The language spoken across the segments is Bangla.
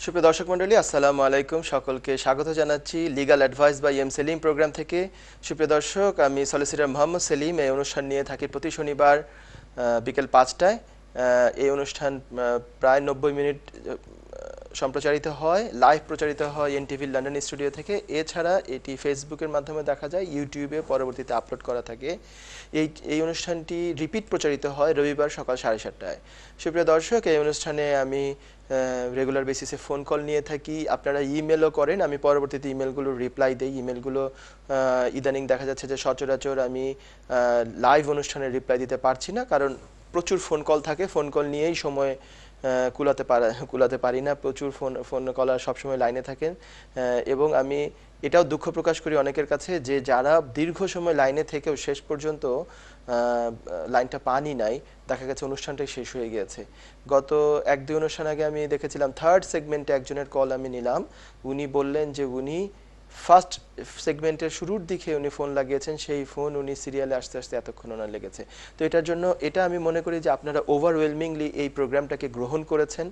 সুপ্রিয় দর্শক মণ্ডলী, আসসালামু আলাইকুম। সকলকে স্বাগত জানাচ্ছি legal advice by M Selim programme থেকে। সুপ্রিয় দর্শক, আমি সলিসিটর মোহাম্মদ সেলিম। এই অনুষ্ঠান নিয়ে থাকি প্রতি শনিবার বিকেল 5টায়। এই অনুষ্ঠান প্রায় 90 মিনিট সম্প্রচারিত হয়, লাইভ প্রচারিত হয় এনটিভি লন্ডন স্টুডিও থেকে। এছাড়া এটি ফেসবুকের মাধ্যমে দেখা যায়, ইউটিউবে পরবর্তীতে আপলোড করা থাকে। এই অনুষ্ঠানটি রিপিট প্রচারিত হয় রবিবার সকাল 7:30টায়। সুপ্রিয় দর্শক, এই অনুষ্ঠানে আমি রেগুলার বেসিসে ফোন কল নিয়ে থাকি। আপনারা ইমেলও করেন, আমি পরবর্তীতে ইমেলগুলো রিপ্লাই দিই। ইমেলগুলো ইদানিং দেখা যাচ্ছে যে সচরাচর আমি লাইভ অনুষ্ঠানে রিপ্লাই দিতে পারছি না, কারণ প্রচুর ফোন কল থাকে। ফোন কল নিয়েই সময় কুলাতে পারি না। প্রচুর ফোন কলার সবসময় লাইনে থাকেন, এবং আমি এটাও দুঃখ প্রকাশ করি অনেকের কাছে যে যারা দীর্ঘ সময় লাইনে থেকেও শেষ পর্যন্ত লাইনটা পানি নাই, দেখা গেছে অনুষ্ঠানটাই শেষ হয়ে গিয়েছে। গত 1-2 অনুষ্ঠান আগে আমি দেখেছিলাম থার্ড সেগমেন্টে একজনের কল আমি নিলাম। উনি বললেন যে উনি ফার্স্ট সেগমেন্টের শুরুর দিকে উনি ফোন লাগিয়েছেন, সেই ফোন উনি সিরিয়ালে আসতে আসতে এতক্ষণ ওনার লেগেছে। তো এটার জন্য এটা আমি মনে করি যে আপনারা ওভারওয়েলমিংলি এই প্রোগ্রামটাকে গ্রহণ করেছেন।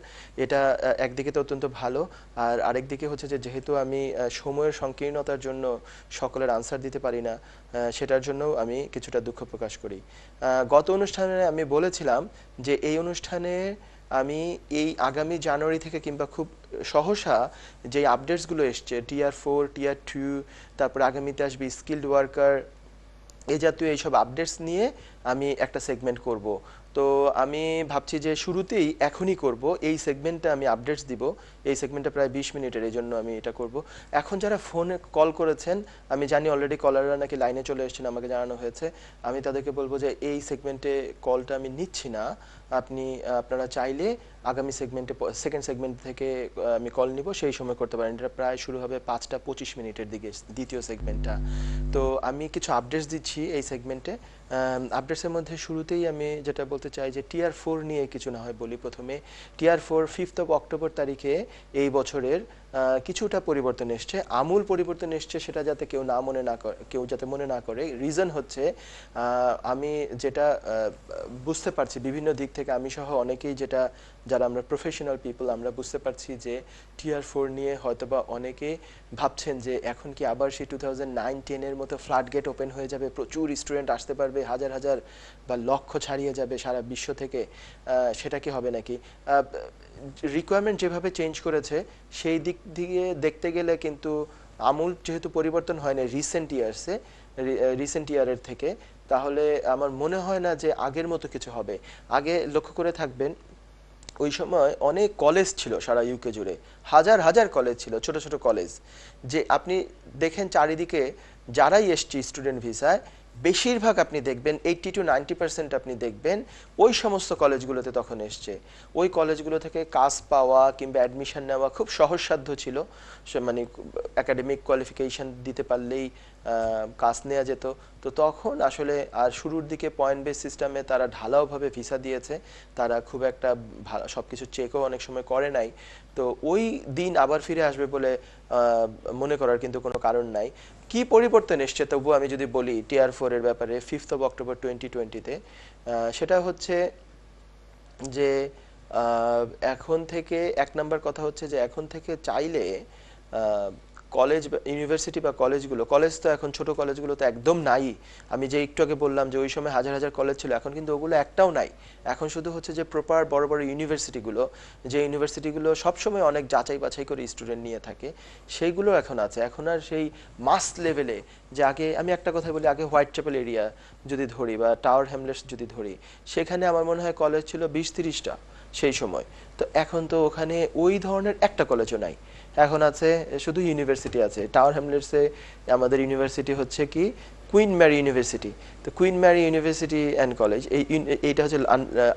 এটা একদিকে তো অত্যন্ত ভালো, আর আরেকদিকে হচ্ছে যে যেহেতু আমি সময়ের সংকীর্ণতার জন্য সকলের আনসার দিতে পারি না, সেটার জন্য আমি কিছুটা দুঃখ প্রকাশ করি। গত অনুষ্ঠানে আমি বলেছিলাম যে এই অনুষ্ঠানে আমি এই আগামী জানুয়ারি থেকে কিংবা খুব সহসা যে আপডেটসগুলো এসছে, টিয়ার 4, টিয়ার 2, তারপর আগামীতে আসবে স্কিল্ড ওয়ার্কার, এই জাতীয় এইসব আপডেটস নিয়ে আমি একটা সেগমেন্ট করব। তো আমি ভাবছি যে শুরুতেই এখনই করব, এই সেগমেন্টটা আমি আপডেটস দিব। এই সেগমেন্টটা প্রায় 20 মিনিটের, এই জন্য আমি এটা করব। এখন যারা ফোনে কল করেছেন, আমি জানি অলরেডি কলাররা নাকি লাইনে চলে এসেছেন, আমাকে জানানো হয়েছে। আমি তাদেরকে বলবো যে এই সেগমেন্টে কলটা আমি নিচ্ছি না। আপনারা চাইলে আগামী সেগমেন্টে, সেকেন্ড সেগমেন্ট থেকে আমি কল নিব, সেই সময় করতে পারেন। এটা প্রায় শুরু হবে 5টা 25 মিনিটের দিকে, দ্বিতীয় সেগমেন্টটা। তো আমি কিছু আপডেটস দিচ্ছি এই সেগমেন্টে। আপডেটসের মধ্যে শুরুতেই আমি যেটা বলতে চাই যে টিয়ার 4 নিয়ে কিছু না হয় বলি। প্রথমে টিয়ার 4 5th অক্টোবর তারিখে এই বছরের কিছুটা পরিবর্তন এসছে, আমূল পরিবর্তন এসছে। সেটা যাতে কেউ যাতে মনে না করে। রিজন হচ্ছে, আমি যেটা বুঝতে পারছি বিভিন্ন দিক থেকে, আমি সহ অনেকেই যারা আমরা প্রফেশনাল পিপল, আমরা বুঝতে পারছি যে টিয়ার 4 নিয়ে হয়তোবা অনেকে ভাবছেন যে এখন কি আবার সেই 2009-10 মতো ফ্লাড গেট ওপেন হয়ে যাবে, প্রচুর স্টুডেন্ট আসতে পারবে, হাজার হাজার বা লক্ষ ছাড়িয়ে যাবে সারা বিশ্ব থেকে। সেটা কি হবে নাকি? রিকোয়ারমেন্ট যেভাবে চেঞ্জ করেছে, সেই দিক দিয়ে দেখতে গেলে কিন্তু আমূল যেহেতু পরিবর্তন হয় না রিসেন্ট ইয়ারের থেকে, তাহলে আমার মনে হয় না যে আগের মতো কিছু হবে। আগে লক্ষ্য করে থাকবেন, ওই সময় অনেক কলেজ ছিল সারা ইউকে জুড়ে, হাজার হাজার কলেজ ছিল, ছোট ছোট কলেজ। যে আপনি দেখেন চারিদিকে যারাই এসছি স্টুডেন্ট ভিসায়, বেশিরভাগ আপনি দেখবেন 80-90% আপনি দেখবেন ওই সমস্ত কলেজগুলোতে তখন এসছে। ওই কলেজগুলো থেকে কাজ পাওয়া কিংবা অ্যাডমিশন নেওয়া খুব সহজসাধ্য ছিল। মানে একাডেমিক কোয়ালিফিকেশন দিতে পারলেই কাজ নেওয়া যেত। তো তখন আসলে আর শুরুর দিকে পয়েন্ট বেস সিস্টেমে তারা ঢালাওভাবে ভিসা দিয়েছে, তারা খুব একটা সব কিছু চেকও অনেক সময় করে নাই। তো ওই দিন আবার ফিরে আসবে বলে মনে করার কিন্তু কোনো কারণ নাই। কি পরিবর্তন এসছে তবু আমি যদি বলি টিয়ার 4 এর ব্যাপারে 5th অক্টোবর 2020-তে, সেটা হচ্ছে যে এখন থেকে 1 নাম্বার কথা হচ্ছে যে এখন থেকে চাইলে কলেজ বা ইউনিভার্সিটি বা কলেজ তো এখন ছোট কলেজগুলো তো একদম নাই। আমি যে একটু আগে বললাম যে ওই সময় হাজার হাজার কলেজ ছিল, এখন কিন্তু ওগুলো একটাও নাই। এখন শুধু হচ্ছে যে প্রপার বড় বড় ইউনিভার্সিটিগুলো, যে ইউনিভার্সিটিগুলো সবসময় অনেক যাচাই বাছাই করে স্টুডেন্ট নিয়ে থাকে, সেইগুলো এখন আছে। এখন আর সেই মাস লেভেলে যে আগে, আমি একটা কথা বলি, আগে হোয়াইট চ্যাপেল এরিয়া যদি ধরি বা টাওয়ার হ্যামলেটস যদি ধরি, সেখানে আমার মনে হয় কলেজ ছিল 20-30টা সেই সময়। তো এখন তো ওখানে ওই ধরনের একটা কলেজও নাই। এখন আছে শুধু ইউনিভার্সিটি আছে। টাওয়ার হ্যামলেটসে আমাদের ইউনিভার্সিটি হচ্ছে কি কুইন ম্যারি ইউনিভার্সিটি। তো Queen Mary university and college, এইটা হচ্ছে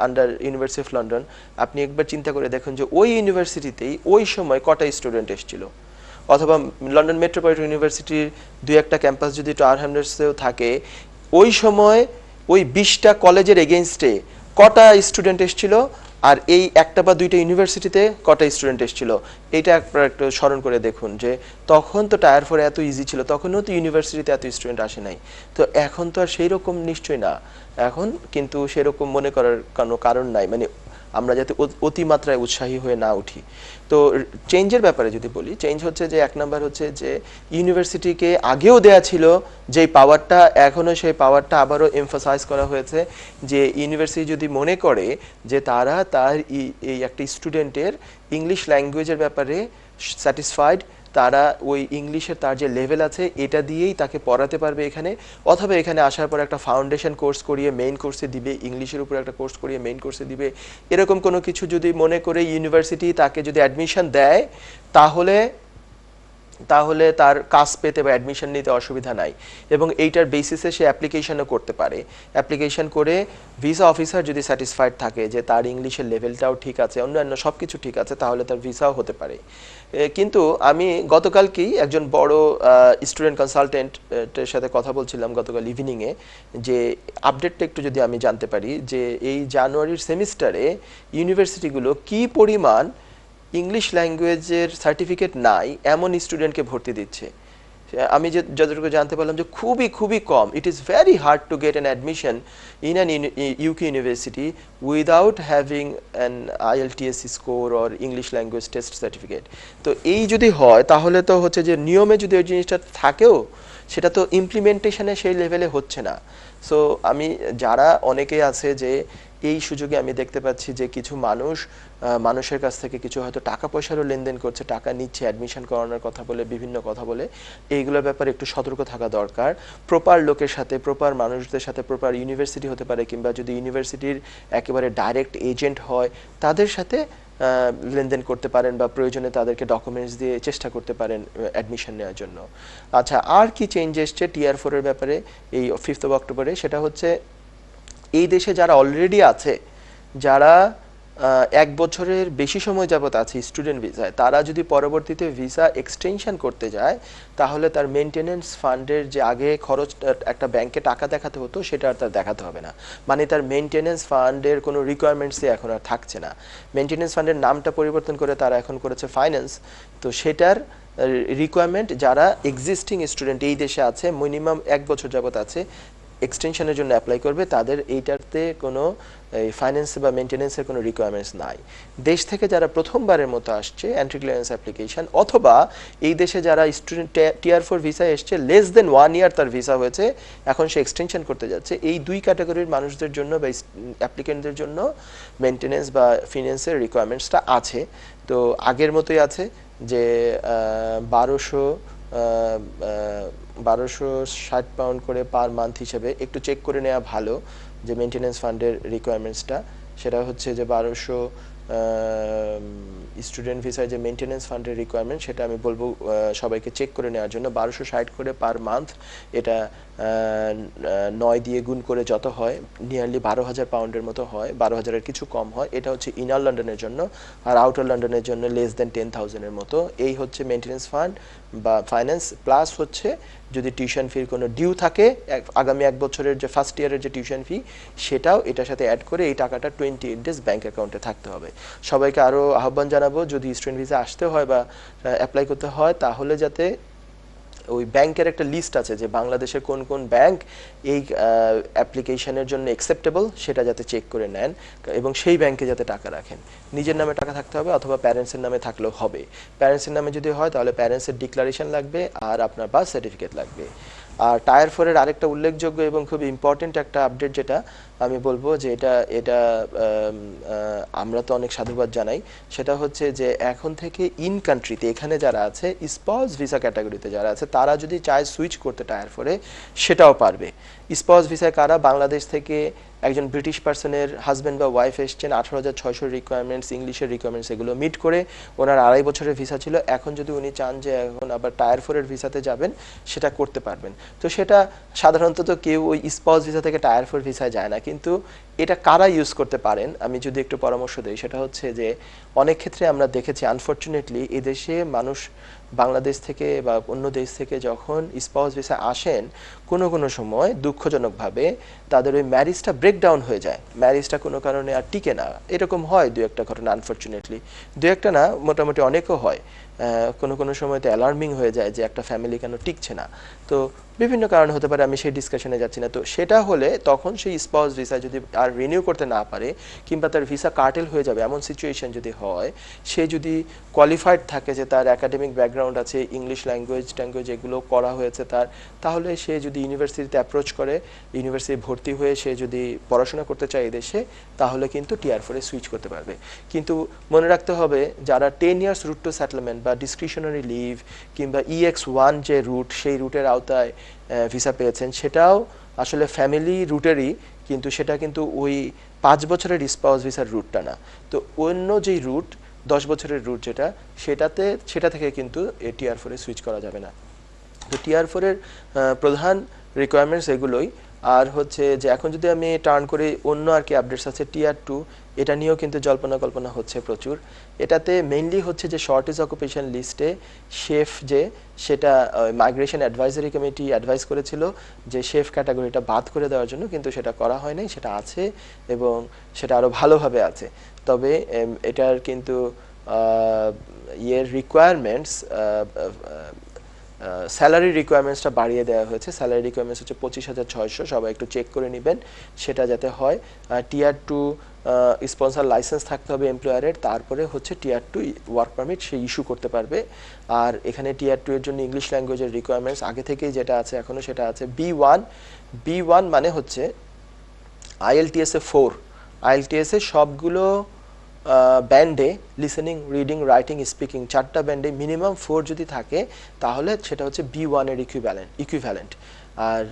আন্ডার ইউনিভার্সিটি অফ লন্ডন। আপনি একবার চিন্তা করে দেখুন যে ওই ইউনিভার্সিটিতেই ওই সময় কটা স্টুডেন্ট এসেছিল। অথবা লন্ডন মেট্রোপলিটন ইউনিভার্সিটির 2-1টা ক্যাম্পাস যদি টাওয়ার হ্যামলেটসেও থাকে, ওই সময় ওই 20টা কলেজের এগেইনস্টে কটা স্টুডেন্ট এসেছিল, আর এই একটা বা দুইটা ইউনিভার্সিটিতে কটা স্টুডেন্ট এসেছিল, এইটা একটু স্মরণ করে দেখুন যে তখন তো টিয়ার 4 এত ইজি ছিল, তখনও তো ইউনিভার্সিটিতে এত স্টুডেন্ট আসে নাই। তো এখন তো আর সেই রকম নিশ্চয়ই না। এখন কিন্তু সেরকম মনে করার কোনো কারণ নাই। মানে আমরা যাতে অতিমাত্রায় উৎসাহী হয়ে না উঠি। তো চেঞ্জের ব্যাপারে যদি বলি, চেঞ্জ হচ্ছে যে এক নাম্বার হচ্ছে যে ইউনিভার্সিটিকে আগেও দেয়া ছিল যেই পাওয়ারটা, এখনও সেই পাওয়ারটা আবারও এমফাসাইজ করা হয়েছে যে ইউনিভার্সিটি যদি মনে করে যে তারা তার এই একটা স্টুডেন্টের ইংলিশ ল্যাঙ্গুয়েজের ব্যাপারে স্যাটিসফাইড, তারা ওই ইংলিশের তার যে লেভেল আছে এটা দিয়েই তাকে পড়াতে পারবে এখানে, অথবা এখানে আসার পর একটা ফাউন্ডেশন কোর্স করিয়ে মেইন কোর্সে দিবে, ইংলিশের উপর একটা কোর্স করিয়ে মেইন কোর্সে দিবে, এরকম কোনো কিছু যদি মনে করে ইউনিভার্সিটি তাকে যদি অ্যাডমিশন দেয় তাহলে তাহলে তার কাজ পেতে বা অ্যাডমিশন নিতে অসুবিধা নাই, এবং এইটার বেসিসে সে অ্যাপ্লিকেশনও করতে পারে। অ্যাপ্লিকেশন করে ভিসা অফিসার যদি স্যাটিসফাইড থাকে যে তার ইংলিশের লেভেলটাও ঠিক আছে, অন্যান্য সব কিছু ঠিক আছে, তাহলে তার ভিসাও হতে পারে। কিন্তু আমি গতকালকেই একজন বড় স্টুডেন্ট কনসালটেন্টের সাথে কথা বলছিলাম গতকাল ইভিনিংয়ে, যে আপডেটটা একটু যদি আমি জানতে পারি যে এই জানুয়ারির সেমিস্টারে ইউনিভার্সিটিগুলো কি পরিমাণ ইংলিশ ল্যাঙ্গুয়েজের সার্টিফিকেট নাই এমন স্টুডেন্টকে ভর্তি দিচ্ছে। আমি যতটুকু জানতে পারলাম যে খুবই খুবই কম। It is very hard to get an admission in an UK university without having an IELTS score or English language test certificate. তো এই যদি হয় তাহলে তো হচ্ছে যে নিয়মে যদি ওই জিনিসটা থাকেও সেটা তো ইমপ্লিমেন্টেশনে সেই লেভেলে হচ্ছে না। সো আমি যারা অনেকেই আছে যে এই সুযোগে আমি দেখতে পাচ্ছি যে কিছু মানুষের কাছ থেকে কিছু হয়তো টাকা পয়সারও লেনদেন করছে, টাকা নিচ্ছে অ্যাডমিশন করানোর কথা বলে, বিভিন্ন কথা বলে। এইগুলোর ব্যাপারে একটু সতর্ক থাকা দরকার। প্রপার লোকের সাথে, প্রপার মানুষদের সাথে, প্রপার ইউনিভার্সিটি হতে পারে কিংবা যদি ইউনিভার্সিটির একেবারে ডাইরেক্ট এজেন্ট হয় তাদের সাথে লেনদেন করতে পারেন, বা প্রয়োজনে তাদেরকে ডকুমেন্টস দিয়ে চেষ্টা করতে পারেন অ্যাডমিশন নেওয়ার জন্য। আচ্ছা, আর কি চেঞ্জ এসছে Tier 4 এর ব্যাপারে এই 5th অক্টোবরে? সেটা হচ্ছে এই দেশে যারা অলরেডি আছে, যারা 1 বছরের বেশি সময় যাবত আছে স্টুডেন্ট ভিসায়, তারা যদি পরবর্তীতে ভিসা এক্সটেনশন করতে যায় তাহলে তার মেনটেনেন্স ফান্ডের যে আগে খরচ একটা ব্যাংকে টাকা দেখাতে হতো সেটা আর তার দেখাতে হবে না। মানে তার মেনটেনেন্স ফান্ডের কোনো রিকোয়ারমেন্টসই এখন আর থাকছে না। মেনটেনেন্স ফান্ডের নামটা পরিবর্তন করে তারা এখন করেছে ফাইন্যান্স। তো সেটার রিকোয়ারমেন্ট যারা এক্সিস্টিং স্টুডেন্ট এই দেশে আছে, মিনিমাম 1 বছর যাবত আছে, এক্সটেনশনের জন্য অ্যাপ্লাই করবে, তাদের এইটাতে কোনো ফাইন্যান্স বা মেনটেনেন্সের কোনো রিকোয়ারমেন্টস নাই। দেশ থেকে যারা প্রথমবারের মতো আসছে এন্ট্রি ক্লিয়ারেন্স অ্যাপ্লিকেশন, অথবা এই দেশে যারা স্টুডেন্ট Tier 4 ভিসা এসছে, লেস দেন 1 ইয়ার তার ভিসা হয়েছে, এখন সে এক্সটেনশন করতে যাচ্ছে, এই 2 ক্যাটাগরির মানুষদের জন্য বা অ্যাপ্লিকেন্টদের জন্য মেনটেনেন্স বা ফিন্যান্সের রিকোয়ারমেন্টসটা আছে। তো আগের মতোই আছে যে 1260 পাউন্ড করে পার মান্থ হিসেবে। একটু চেক করে নেওয়া ভালো যে মেনটেনেন্স ফান্ডের রিকোয়ারমেন্টসটা, সেটা হচ্ছে যে 1200 স্টুডেন্ট ভিসায় যে মেনটেনেন্স ফান্ডের রিকোয়ারমেন্ট, সেটা আমি বলবো সবাইকে চেক করে নেওয়ার জন্য। 1260 করে পার মান্থ, এটা 9 দিয়ে গুণ করে যত হয় নিয়ারলি 12,000 পাউন্ডের মতো হয়, 12,000-এর কিছু কম হয়। এটা হচ্ছে ইনার লন্ডনের জন্য, আর আউটার লন্ডনের জন্য লেস দেন 10,000-এর মতো। এই হচ্ছে মেনটেনেন্স ফান্ড বা ফাইন্যান্স। প্লাস হচ্ছে যদি টিউশন ফির কোনো ডিউ থাকে আগামী 1 বছরের যে ফার্স্ট ইয়ারের যে টিউশন ফি, সেটাও এটার সাথে অ্যাড করে এই টাকাটা 28 ডেজ ব্যাংক অ্যাকাউন্টে থাকতে হবে। সবাইকে আরও আহ্বান জানাবো, যদি স্টুডেন্ট ভিসা আসতে হয় বা অ্যাপ্লাই করতে হয় তাহলে যাতে ওই ব্যাংকের একটা লিস্ট আছে যে বাংলাদেশের কোন কোন ব্যাংক এই অ্যাপ্লিকেশনের জন্য অ্যাকসেপ্টেবল, সেটা যাতে চেক করে নেন এবং সেই ব্যাংকে যাতে টাকা রাখেন। নিজের নামে টাকা থাকতে হবে অথবা প্যারেন্টসের নামে থাকলেও হবে। প্যারেন্টসের নামে যদি হয় তাহলে প্যারেন্টসের ডিক্লারেশন লাগবে আর আপনার বার্থ সার্টিফিকেট লাগবে। আর Tier 4 এর আরেকটা উল্লেখযোগ্য এবং খুব ইম্পর্টেন্ট একটা আপডেট যেটা আমি বলবো যে এটা আমরা তো অনেক সাধুবাদ জানাই, সেটা হচ্ছে যে এখন থেকে ইন কান্ট্রিতে এখানে যারা আছে স্পাউস ভিসা ক্যাটাগরিতে যারা আছে তারা যদি চায় সুইচ করতে Tier 4 এ সেটাও পারবে। স্পাউস ভিসায় কারা? বাংলাদেশ থেকে একজন ব্রিটিশ পার্সনের হাজব্যান্ড বা ওয়াইফ এসছেন, 18,600 রিকোয়ারমেন্টস, ইংলিশের রিকোয়ারমেন্টস এগুলো মিট করে ওনার 2.5 বছরের ভিসা ছিল, এখন যদি উনি চান যে এখন আবার Tier 4 এর ভিসাতে যাবেন সেটা করতে পারবেন। তো সেটা সাধারণত তো কেউ ওই স্পাউস ভিসা থেকে Tier 4 ভিসায় যায় না, কিন্তু এটা কারা ইউজ করতে পারেন আমি যদি একটু পরামর্শ দিই, সেটা হচ্ছে যে অনেক ক্ষেত্রে আমরা দেখেছি আনফর্চুনেটলি এদেশে মানুষ বাংলাদেশ থেকে বা অন্য দেশ থেকে যখন স্পাউস ভিসা আসেন কোনো কোনো সময় দুঃখজনকভাবে তাদের ওই ম্যারিজটা ব্রেকডাউন হয়ে যায়, ম্যারিজটা কোনো কারণে আর টিকে না। এরকম হয় 2-1টা ঘটনা, আনফর্চুনেটলি 2-1টা না, মোটামুটি অনেকও হয়। কোনো কোনো সময় তো অ্যালার্মিং হয়ে যায় যে একটা ফ্যামিলি কেন টিকছে না। তো বিভিন্ন কারণ হতে পারে, আমি সেই ডিসকাশনে যাচ্ছি না। তো সেটা হলে তখন সেই স্পাউস ভিসা যদি আর রিনিউ করতে না পারে কিংবা তার ভিসা কার্টেল হয়ে যাবে এমন সিচুয়েশন যদি হয়, সে যদি কোয়ালিফাইড থাকে যে তার একাডেমিক ব্যাকগ্রাউন্ড আছে, ইংলিশ ল্যাঙ্গুয়েজ এগুলো করা হয়েছে তার, তাহলে সে যদি ইউনিভার্সিটিতে অ্যাপ্রোচ করে, ইউনিভার্সিটি ভর্তি হয়ে সে যদি পড়াশোনা করতে চায় এদেশে, তাহলে কিন্তু টিআর4 এ সুইচ করতে পারবে। কিন্তু মনে রাখতে হবে যারা 10 ইয়ার্স রুট টু সেটেলমেন্ট বা ডিসক্রিশনারি লিভ কিংবা EX1 যে রুট, সেই রুটের আওতায় ভিসা পেয়েছেন, সেটাও আসলে ফ্যামিলি রুটেরই, কিন্তু সেটা কিন্তু ওই 5 বছরের স্পাউস ভিসার রুটটা না। তো অন্য যেই রুট 10 বছরের রুট যেটা, সেটা থেকে কিন্তু টিআর4 এ সুইচ করা যাবে না। তো টিআর4 এর প্রধান রিকোয়ারমেন্টস এগুলোই। আর হচ্ছে যে এখন যদি আমি টার্ন করি অন্য আর কি আপডেটস আছে টিআর2, এটা নিয়েও কিন্তু জল্পনা কল্পনা হচ্ছে প্রচুর। এটাতে মেইনলি হচ্ছে যে শর্টেজ অকুপেশন লিস্টে শেফ যে, সেটা মাইগ্রেশন অ্যাডভাইজারি কমিটি অ্যাডভাইস করেছিল যে শেফ ক্যাটাগরিটা বাদ করে দেওয়ার জন্য, কিন্তু সেটা করা হয় নাই, সেটা আছে এবং সেটা আরও ভালোভাবে আছে। তবে এটার কিন্তু ইয়ের রিকোয়ারমেন্টস, স্যালারি রিকোয়ারমেন্টসটা বাড়িয়ে দেওয়া হয়েছে। স্যালারি রিকোয়ারমেন্টস হচ্ছে 25,600, সবাই একটু চেক করে নেবেন সেটা যাতে হয়। টিআর2 স্পন্সর লাইসেন্স থাকতে হবে এমপ্লয়ারের, তারপরে হচ্ছে টিআর2 ওয়ার্ক পারমিট সে ইস্যু করতে পারবে। আর এখানে টিআর2 এর জন্য ইংলিশ ল্যাঙ্গুয়েজের রিকোয়ারমেন্টস আগে থেকেই যেটা আছে এখনও সেটা আছে B1 মানে হচ্ছে IELTS-এ 4, IELTS-এ সবগুলো ব্যান্ডে লিসেনিং, রিডিং, রাইটিং, স্পিকিং 4টা ব্যান্ডে মিনিমাম 4 যদি থাকে তাহলে সেটা হচ্ছে B1 এর ইকুইভ্যালেন্ট। আর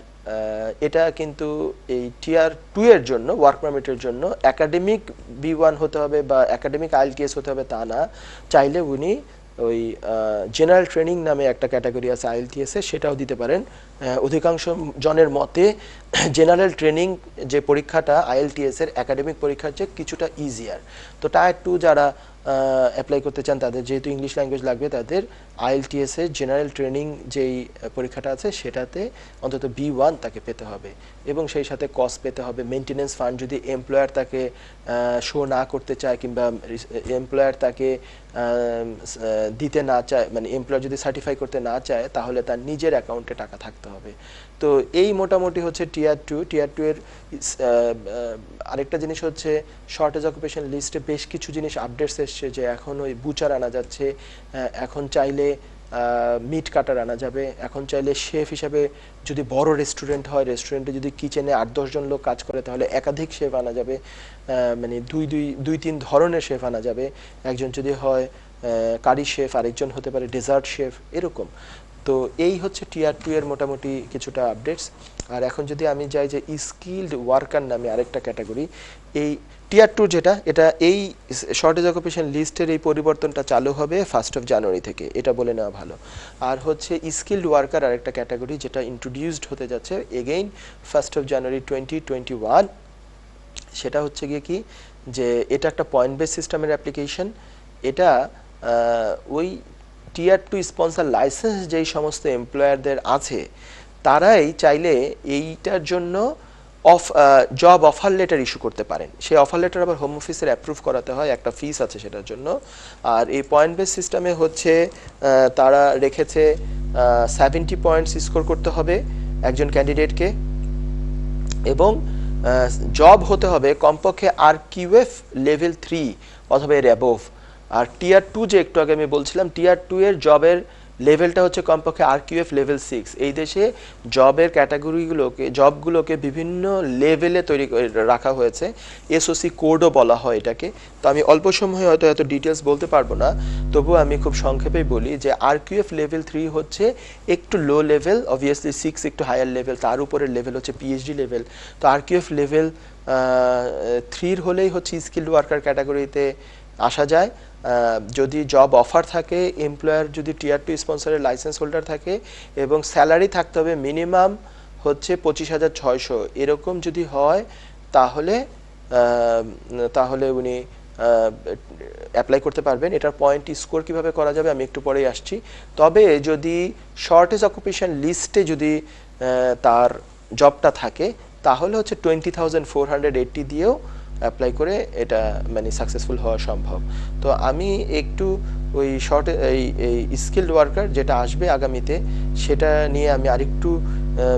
এটা কিন্তু এই টিআর2 এর জন্য, ওয়ার্ক পারমিটের জন্য একাডেমিক B1 হতে হবে বা একাডেমিক IELTS হতে হবে তা না, চাইলে উনি ওই জেনারেল ট্রেনিং নামে একটা ক্যাটাগরি আছে IELTS-এ, সেটাও দিতে পারেন। অধিকাংশ জনের মতে জেনারেল ট্রেনিং যে পরীক্ষাটা IELTS-এর একাডেমিক পরীক্ষার চেয়ে কিছুটা ইজিয়ার। তো টায়ার2 যারা অ্যাপ্লাই করতে চান তাদের যেহেতু ইংলিশ ল্যাঙ্গুয়েজ লাগবে, তাদের IELTS-এর জেনারেল ট্রেনিং যেই পরীক্ষাটা আছে সেটাতে অন্তত B1 তাকে পেতে হবে এবং সেই সাথে কস্ট পেতে হবে। মেনটেন্যান্স ফান্ড যদি এমপ্লয়ার তাকে শো না করতে চায় কিংবা এমপ্লয়ার তাকে দিতে না চায়, মানে এমপ্লয়ার যদি সার্টিফাই করতে না চায়, তাহলে তার নিজের অ্যাকাউন্টে টাকা থাকতে হবে। তো এই মোটামুটি হচ্ছে টিআর2 এর। আরেকটা জিনিস হচ্ছে শর্টেজ অকুপেশন লিস্টে বেশ কিছু জিনিস আপডেটস এসছে যে এখন ওই বুচার আনা যাচ্ছে, এখন চাইলে মিট কাটার আনা যাবে, এখন চাইলে শেফ হিসাবে যদি বড় রেস্টুরেন্ট হয়, রেস্টুরেন্টে যদি কিচেনে 8-10 জন লোক কাজ করে তাহলে একাধিক শেফ আনা যাবে, মানে 2-3 ধরনের শেফ আনা যাবে। একজন যদি হয় কারি শেফ, আরেকজন হতে পারে ডেজার্ট শেফ, এরকম। তো এই হচ্ছে টিআর2 এর মোটামুটি কিছুটা আপডেটস। আর এখন যদি আমি যাই যে স্কিলড ওয়ার্কার নামে আরেকটা ক্যাটাগরি, এই টিআর2 যেটা, এটা এই শর্টেজ অকুপেশন লিস্টের এই পরিবর্তনটা চালু হবে 1 জানুয়ারি থেকে, এটা বলে নেওয়া ভালো। আর হচ্ছে স্কিলড ওয়ার্কার আরেকটা ক্যাটাগরি যেটা ইন্ট্রোডিউসড হতে যাচ্ছে এগেইন 1 জানুয়ারি 2021। সেটা হচ্ছে গিয়ে কি, যে এটা একটা পয়েন্ট বেস সিস্টেমের অ্যাপ্লিকেশন। এটা ওই টিআর2 স্পন্সর লাইসেন্স যেই সমস্ত এমপ্লয়ারদের আছে তারাই চাইলে এইটার জন্য জব অফার লেটার ইস্যু করতে পারেন। সেই অফার লেটার আবার হোম অফিসের অ্যাপ্রুভ করাতে হয়, একটা ফিস আছে সেটার জন্য। আর এই পয়েন্ট বেস সিস্টেমে হচ্ছে তারা রেখেছে 70 পয়েন্টস স্কোর করতে হবে একজন ক্যান্ডিডেটকে এবং জব হতে হবে কমপক্ষে RQF লেভেল 3 অথবা এর অ্যাবোভ। আর টিআর2 যে একটু আগে আমি বলছিলাম, টিআর2 এর জবের লেভেলটা হচ্ছে কমপক্ষে RQF লেভেল 6। এই দেশে জবের জবগুলোকে বিভিন্ন লেভেলে তৈরি রাখা হয়েছে, SOC কোডও বলা হয় এটাকে। তো আমি অল্প সময়ে হয়তো এত ডিটেলস বলতে পারবো না, তবু আমি খুব সংক্ষেপেই বলি যে RQF লেভেল 3 হচ্ছে একটু লো লেভেল, অবভিয়াসলি 6 একটু হায়ার লেভেল, তার উপরের লেভেল হচ্ছে PhD লেভেল। তো RQF লেভেল 3 হলেই হচ্ছে স্কিলড ওয়ার্কার ক্যাটাগরিতে আসা যায়। যদি জব অফার থাকে, এমপ্লয়ার যদি টিআর2 স্পন্সরের লাইসেন্স হোল্ডার থাকে এবং স্যালারি থাকতে হবে মিনিমাম হচ্ছে 25,600, এরকম যদি হয় তাহলে উনি অ্যাপ্লাই করতে পারবেন। এটার পয়েন্ট স্কোর কিভাবে করা যাবে আমি একটু পরেই আসছি। তবে যদি শর্টেজ অকুপেশন লিস্টে যদি তার জবটা থাকে তাহলে হচ্ছে 20,480 দিয়েও অ্যাপ্লাই করে এটা মানে সাকসেসফুল হওয়া সম্ভব। তো আমি একটু ওই শর্ট এই স্কিলড ওয়ার্কার যেটা আসবে আগামীতে সেটা নিয়ে আমি আরেকটু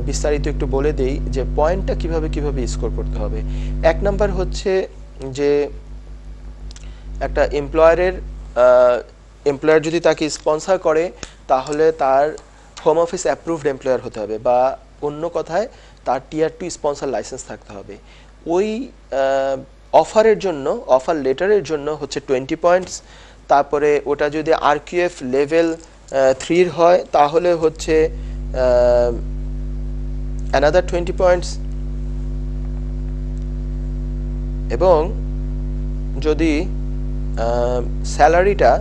বিস্তারিত একটু বলে দেই যে পয়েন্টটা কিভাবে স্কোর করতে হবে। এক নাম্বার হচ্ছে যে একটা এমপ্লয়ার যদি তাকে স্পন্সর করে তাহলে তার হোম অফিস অ্যাপ্রুভড এমপ্লয়ার হতে হবে, বা অন্য কথায় তার টিয়ার 2 স্পন্সর লাইসেন্স থাকতে হবে। ওই অফার লেটারের জন্য হচ্ছে 20 পয়েন্টস। তারপরে ওটা যদি আরকিউএফ লেভেল 3 হয় তাহলে হচ্ছে অ্যানাদার 20 পয়েন্টস, এবং যদি স্যালারিটা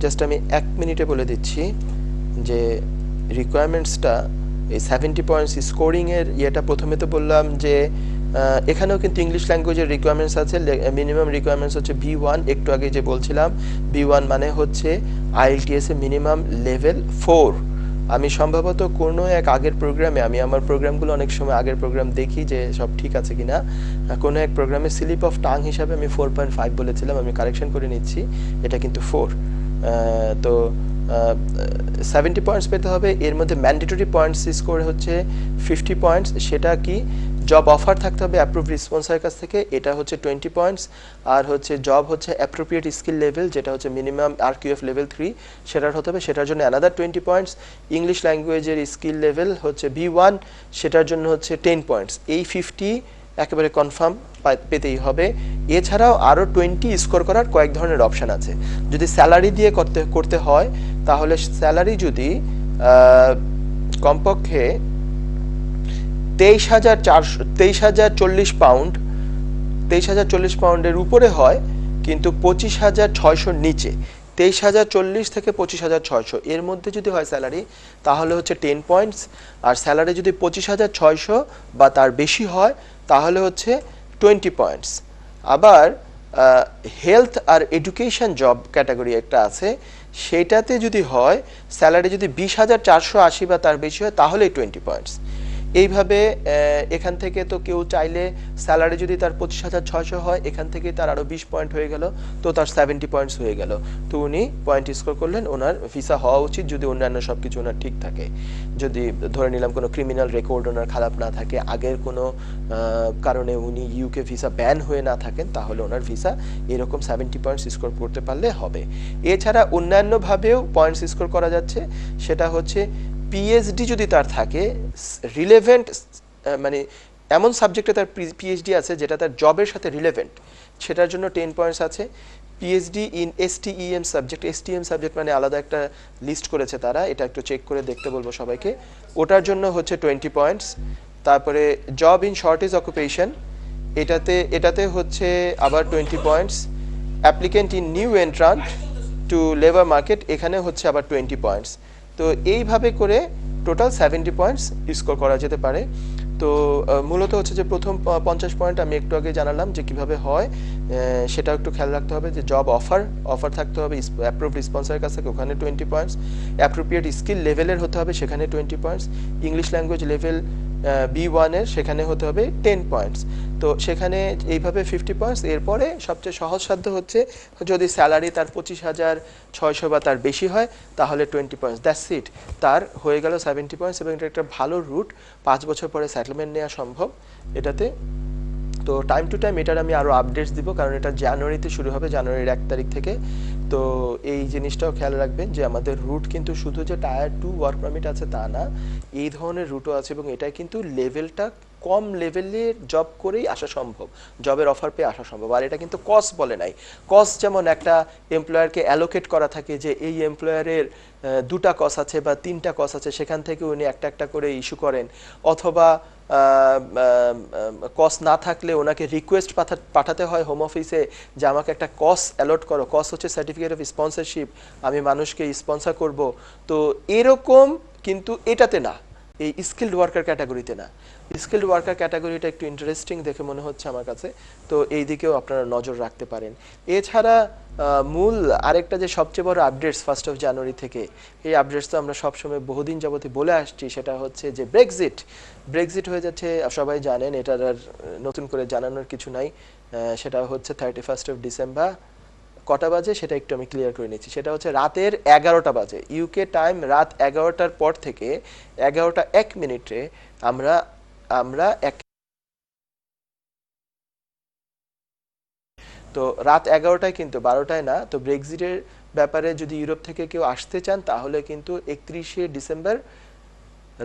জাস্ট আমি 1 মিনিটে বলে দিচ্ছি যে রিকোয়ারমেন্টসটা এই 70 পয়েন্টস স্কোরিংয়ের ইয়েটা প্রথমে তো বললাম যে এখানেও কিন্তু ইংলিশ ল্যাঙ্গুয়েজের রিকোয়ারমেন্টস আছে। মিনিমাম রিকোয়ারমেন্টস হচ্ছে B1, একটু আগে যে বলছিলাম B1 মানে হচ্ছে IELTS এ মিনিমাম লেভেল 4। আমি সম্ভবত কোনো এক আগের প্রোগ্রামে, আমি আমার প্রোগ্রামগুলো অনেক সময় আগের প্রোগ্রাম দেখি যে সব ঠিক আছে কিনা, কোনো এক প্রোগ্রামে স্লিপ অফ টাং হিসাবে আমি 4.5 বলেছিলাম, আমি কারেকশন করে নিচ্ছি, এটা কিন্তু 4। তো 70 পয়েন্টস পেতে হবে। এর মধ্যে ম্যান্ডেটরি পয়েন্টস স্কোর হচ্ছে 50 পয়েন্টস, সেটা কি জব অফার থাকতে হবে অ্যাপ্রুভড স্পন্সরের কাছ থেকে, এটা হচ্ছে 20 পয়েন্টস। আর হচ্ছে জব হচ্ছে অ্যাপ্রোপ্রিয়েট স্কিল লেভেল, যেটা হচ্ছে মিনিমাম আরকিউএফ লেভেল 3 সেটার হতে হবে, সেটার জন্য অ্যানাদার 20 পয়েন্টস। ইংলিশ ল্যাঙ্গুয়েজের স্কিল লেভেল হচ্ছে B1, সেটার জন্য হচ্ছে 10 পয়েন্টস। এই 50 একেবারে কনফার্ম পেতেই হবে। এছাড়াও আরও 20 স্কোর করার কয়েক ধরনের অপশান আছে। যদি স্যালারি দিয়ে করতে হয় তাহলে স্যালারি যদি কমপক্ষে 23,040 পাউন্ডের উপরে হয়, কিন্তু 25,600 নিচে, 23,040 থেকে 25,600 এর মধ্যে যদি হয় স্যালারি তাহলে হচ্ছে 10 পয়েন্টস। আর স্যালারি যদি 25,600 বা তার বেশি হয় তাহলে হচ্ছে 20 পয়েন্টস। আবার হেলথ আর এডুকেশন জব ক্যাটাগরি একটা আছে, সেটাতে যদি হয় স্যালারি যদি 20,480 বা তার বেশি হয় তাহলেই 20 পয়েন্টস। এইভাবে এখান থেকে তো কেউ চাইলে স্যালারি যদি তার 25,600 হয়, এখান থেকে তার আরও 20 পয়েন্ট হয়ে গেল, তো তার 70 পয়েন্টস হয়ে গেল। তো উনি পয়েন্ট স্কোর করলেন, ওনার ভিসা হওয়া উচিত যদি অন্যান্য সব কিছু ওনার ঠিক থাকে। যদি ধরে নিলাম কোনো ক্রিমিনাল রেকর্ড ওনার খারাপ না থাকে, আগের কোনো কারণে উনি ইউকে ভিসা ব্যান হয়ে না থাকেন, তাহলে ওনার ভিসা এরকম 70 পয়েন্টস স্কোর করতে পারলে হবে। এছাড়া অন্যান্যভাবেও পয়েন্টস স্কোর করা যাচ্ছে, সেটা হচ্ছে পিএইচডি যদি তার থাকে, রিলেভেন্ট মানে এমন সাবজেক্টে তার পিএইচডি আছে যেটা তার জবের সাথে রিলেভেন্ট, সেটার জন্য 10 পয়েন্টস আছে। PhD in STEM subject, STEM subject মানে আলাদা একটা লিস্ট করেছে তারা, এটা একটু চেক করে দেখতে বলবো সবাইকে, ওটার জন্য হচ্ছে 20 পয়েন্টস। তারপরে জব ইন শর্টেজ অকুপেশন, এটাতে হচ্ছে আবার 20 points. Applicant in new entrant to labour market, এখানে হচ্ছে আবার 20 পয়েন্টস। তো এইভাবে করে টোটাল 70 পয়েন্টস স্কোর করা যেতে পারে। তো মূলত হচ্ছে যে প্রথম 50 পয়েন্ট আমি একটু আগে জানালাম যে কিভাবে হয়, সেটা একটু খেয়াল রাখতে হবে যে জব অফার থাকতে হবে অ্যাপ্রুভড স্পন্সরের কাছ থেকে, ওখানে 20 পয়েন্টস। অ্যাপ্রোপ্রিয়েট স্কিল লেভেলের হতে হবে, সেখানে 20 points. English language level B1 এর সেখানে হতে হবে 10 পয়েন্টস। তো সেখানে এইভাবে 50 পয়েন্টস। এরপরে সবচেয়ে সহজসাধ্য হচ্ছে যদি স্যালারি তার 25,600 বা তার বেশি হয় তাহলে 20 পয়েন্টস, দ্যাটস ইট, তার হয়ে গেল 70 পয়েন্টস। এবং এটা একটা ভালো রুট, 5 বছর পরে সেটেলমেন্ট নেওয়া সম্ভব এটাতে। তো টাইম টু টাইম এটার আমি আরও আপডেটস দিব, কারণ এটা জানুয়ারিতে শুরু হবে, জানুয়ারির 1 তারিখ থেকে। তো এই জিনিসটাও খেয়াল রাখবেন যে আমাদের রুট কিন্তু শুধু যে টায়ার 2 ওয়ার্ক পারমিট আছে তা না, এই ধরনের রুটও আছে, এবং এটা কিন্তু লেভেলটা কম লেভেলের জব করেই আসা সম্ভব, জবের অফার পেয়ে আসা সম্ভব। আর এটা কিন্তু কস বলে নাই, কস যেমন একটা এমপ্লয়ারকে অ্যালোকেট করা থাকে যে এই এমপ্লয়ারের 2টা কস আছে বা 3টা কস আছে, সেখান থেকে উনি একটা একটা করে ইস্যু করেন, অথবা কস না থাকলে ওনাকে রিকোয়েস্ট পাঠাতে হয় হোম অফিসে যে আমাকে একটা কস অ্যালট করো। কস হচ্ছে সার্টিফিকেট অফ স্পন্সরশিপ, আমি মানুষকে স্পন্সর করব। তো এরকম কিন্তু এটাতে না, এই স্কিলড ওয়ার্কার ক্যাটাগরিতে না। স্কিলড ওয়ার্কার ক্যাটাগরিটা একটু ইন্টারেস্টিং দেখে মনে হচ্ছে আমার কাছে, তো এই দিকেও আপনারা নজর রাখতে পারেন। এছাড়া মূল আরেকটা যে সবচেয়ে বড় আপডেটস 1 জানুয়ারি থেকে, এই আপডেটস তো আমরা সবসময় বহুদিন যাবতই বলে আসছি, সেটা হচ্ছে যে ব্রেক্সিট হয়ে যাচ্ছে, সবাই জানেন, এটার আর নতুন করে জানানোর কিছু নাই। সেটা হচ্ছে 31 অফ ডিসেম্বর। কটা বাজে সেটা একটু আমি ক্লিয়ার করে নিচ্ছি। সেটা হচ্ছে রাতের 11টা বাজে, ইউকে টাইম রাত 11টার পর থেকে 11টা 1 মিনিটে আমরা আমরা এক তো রাত 11টায়, কিন্তু 12টায় না। তো ব্রেক্সিটের ব্যাপারে যদি ইউরোপ থেকে কেউ আসতে চান তাহলে কিন্তু 31শে ডিসেম্বর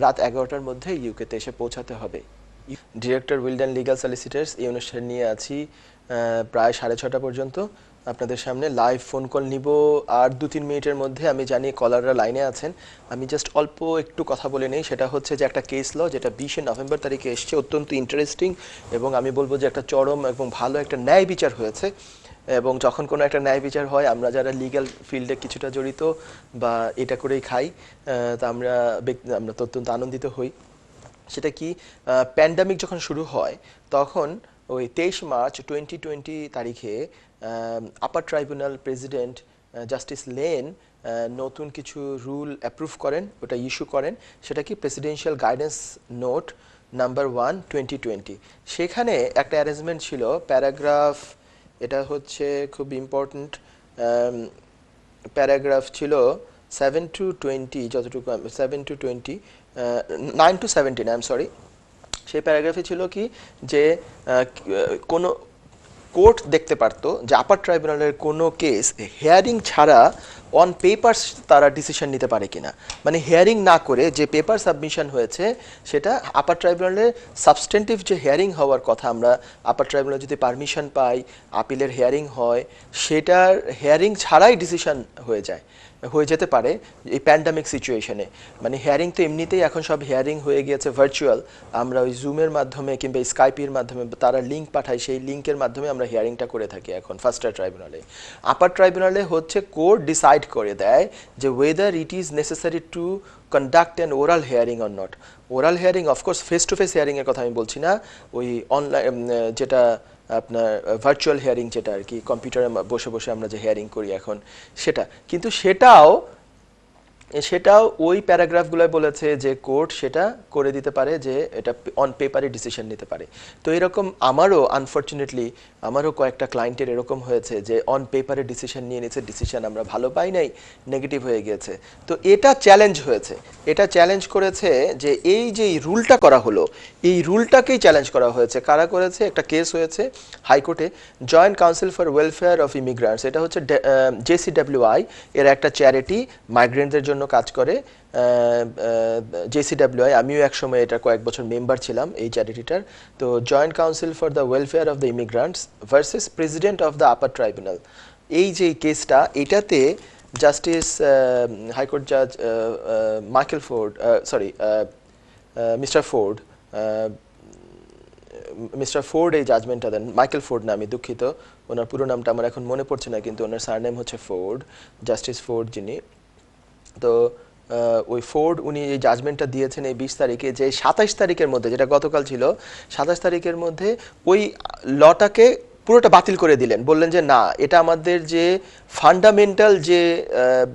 রাত 11টার মধ্যে ইউকেতে এসে পৌঁছাতে হবে। ডিরেক্টর উইলডেন লিগাল সলিসিটার্স এই অনুষ্ঠান নিয়ে আছি প্রায় 6:30 পর্যন্ত আপনাদের সামনে লাইভ ফোন কল নিব আর 2-3 মিনিটের মধ্যে। আমি জানি কলাররা লাইনে আছেন, আমি জাস্ট অল্প একটু কথা বলে নেই। সেটা হচ্ছে যে একটা কেস ল যেটা 20শে নভেম্বর তারিখে এসছে, অত্যন্ত ইন্টারেস্টিং এবং আমি বলবো যে একটা চরম এবং ভালো একটা ন্যায় বিচার হয়েছে। এবং যখন কোনো একটা ন্যায় বিচার হয়, আমরা যারা লিগ্যাল ফিল্ডে কিছুটা জড়িত বা এটা করেই খাই, তা আমরা তো অত্যন্ত আনন্দিত হই। সেটা কি, প্যান্ডামিক যখন শুরু হয় তখন ওই 23 মার্চ 2020 তারিখে আপার ট্রাইব্যুনাল প্রেসিডেন্ট জাস্টিস লেন নতুন কিছু রুল অ্যাপ্রুভ করেন, ওটা ইস্যু করেন। সেটা কি, প্রেসিডেন্সিয়াল গাইডেন্স নোট নাম্বার 1 2020। সেখানে একটা অ্যারেঞ্জমেন্ট ছিল, প্যারাগ্রাফ, এটা হচ্ছে খুব ইম্পর্ট্যান্ট প্যারাগ্রাফ ছিল 7 to 20, যতটুকু 7 to 20, 9 to 17, I am sorry. সেই প্যারাগ্রাফে ছিল কি যে কোনো কোর্ট দেখতে পারতো যে আপার ট্রাইব্যুনালের কোনো কেস হিয়ারিং ছাড়া অন পেপারস তারা ডিসিশন নিতে পারে কিনা। মানে হিয়ারিং না করে যে পেপার সাবমিশন হয়েছে সেটা আপার ট্রাইব্যুনালের সাবস্টেন্টিভ যে হিয়ারিং হওয়ার কথা, আমরা আপার ট্রাইব্যুনাল যদি পারমিশন পাই, আপিলের হিয়ারিং হয়, সেটার হিয়ারিং ছাড়াই ডিসিশন হয়ে যেতে পারে এই প্যান্ডামিক সিচুয়েশনে। মানে হিয়ারিং তো এমনিতেই এখন সব হিয়ারিং হয়ে গিয়েছে ভার্চুয়াল, আমরা ওই জুমের মাধ্যমে কিংবা স্কাইপের মাধ্যমে তারা লিঙ্ক পাঠায়, সেই লিঙ্কের মাধ্যমে আমরা হিয়ারিংটা করে থাকি এখন ফার্স্ট ট্রাইব্যুনালে। আপার ট্রাইব্যুনালে হচ্ছে কোর্ট ডিসাইড করে দেয় যে whether it is necessary to conduct an oral hearing or not. Oral hearing of course face to face হিয়ারিংয়ের কথা আমি বলছি না, ওই অনলাইন যেটা আপনার ভার্চুয়াল হিয়ারিং, যেটা আর কি কম্পিউটারে বসে বসে আমরা যে হিয়ারিং করি এখন, সেটা। কিন্তু সেটাও ওই প্যারাগ্রাফগুলোয় বলেছে যে কোর্ট সেটা করে দিতে পারে, যে এটা অন পেপারে ডিসিশন নিতে পারে। তো এরকম আমারও কয়েকটা ক্লায়েন্টের এরকম হয়েছে যে অন পেপারে ডিসিশন নিয়ে নিয়েছে, ডিসিশন আমরা ভালো পাই নাই, নেগেটিভ হয়ে গিয়েছে। তো এটা চ্যালেঞ্জ হয়েছে, এটা চ্যালেঞ্জ করেছে যে এই যে রুলটা করা হলো, এই রুলটাকেই চ্যালেঞ্জ করা হয়েছে। কারা করেছে? একটা কেস হয়েছে হাইকোর্টে, joint council for welfare of immigrants, এটা হচ্ছে JCWI, এর একটা চ্যারিটি, মাইগ্রেন্টদের জন্য কাজ করে। JCWI, আমিও একসময় এটা কয়েক বছর মেম্বার ছিলাম এই চ্যারিটিটার। তো joint council for the welfare of the immigrants versus president of the upper tribunal, এই যে কেসটা, এটাতে জাস্টিস হাইকোর্ট জাজ মাইকেল ফোর্ড, মিস্টার ফোর্ড এই জাজমেন্টটা দেন। মাইকেল ফোর্ড না, আমি দুঃখিত, ওনার পুরো নামটা আমার এখন মনে পড়ছে না, কিন্তু ওনার সারনেম হচ্ছে ফোর্ড, জাস্টিস ফোর্ড যিনি। তো ওই ফোর্ড উনি এই জাজমেন্টটা দিয়েছেন এই 20 তারিখে, যে 27 তারিখের মধ্যে, যেটা গতকাল ছিল, 27 তারিখের মধ্যে ওই লটাকে পুরোটা বাতিল করে দিলেন। বললেন যে না, এটা আমাদের যে ফান্ডামেন্টাল যে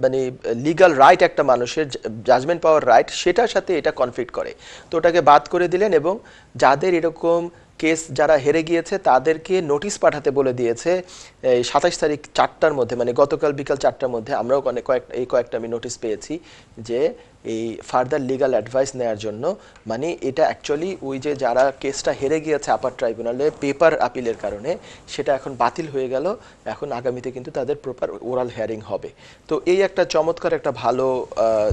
মানে লিগ্যাল রাইট একটা মানুষের জাজমেন্ট পাওয়ার রাইট, সেটার সাথে এটা কনফ্লিক্ট করে। তো ওটাকে বাদ করে দিলেন এবং যাদের এরকম কেস যারা হেরে গিয়েছে তাদেরকে নোটিশ পাঠাতে বলে দিয়েছে এই 27 তারিখ 4টার মধ্যে, মানে গতকাল বিকাল 4টার মধ্যে। আমরাও কয়েকটা আমি নোটিশ পেয়েছি যে এই ফার্দার লিগাল অ্যাডভাইস নেওয়ার জন্য। মানে এটা অ্যাকচুয়ালি ওই যে যারা কেসটা হেরে গিয়েছে আপার ট্রাইব্যুনালে পেপার আপিলের কারণে, সেটা এখন বাতিল হয়ে গেল। এখন আগামীতে কিন্তু তাদের প্রপার ওরাল হিয়ারিং হবে। তো এই একটা চমৎকার একটা ভালো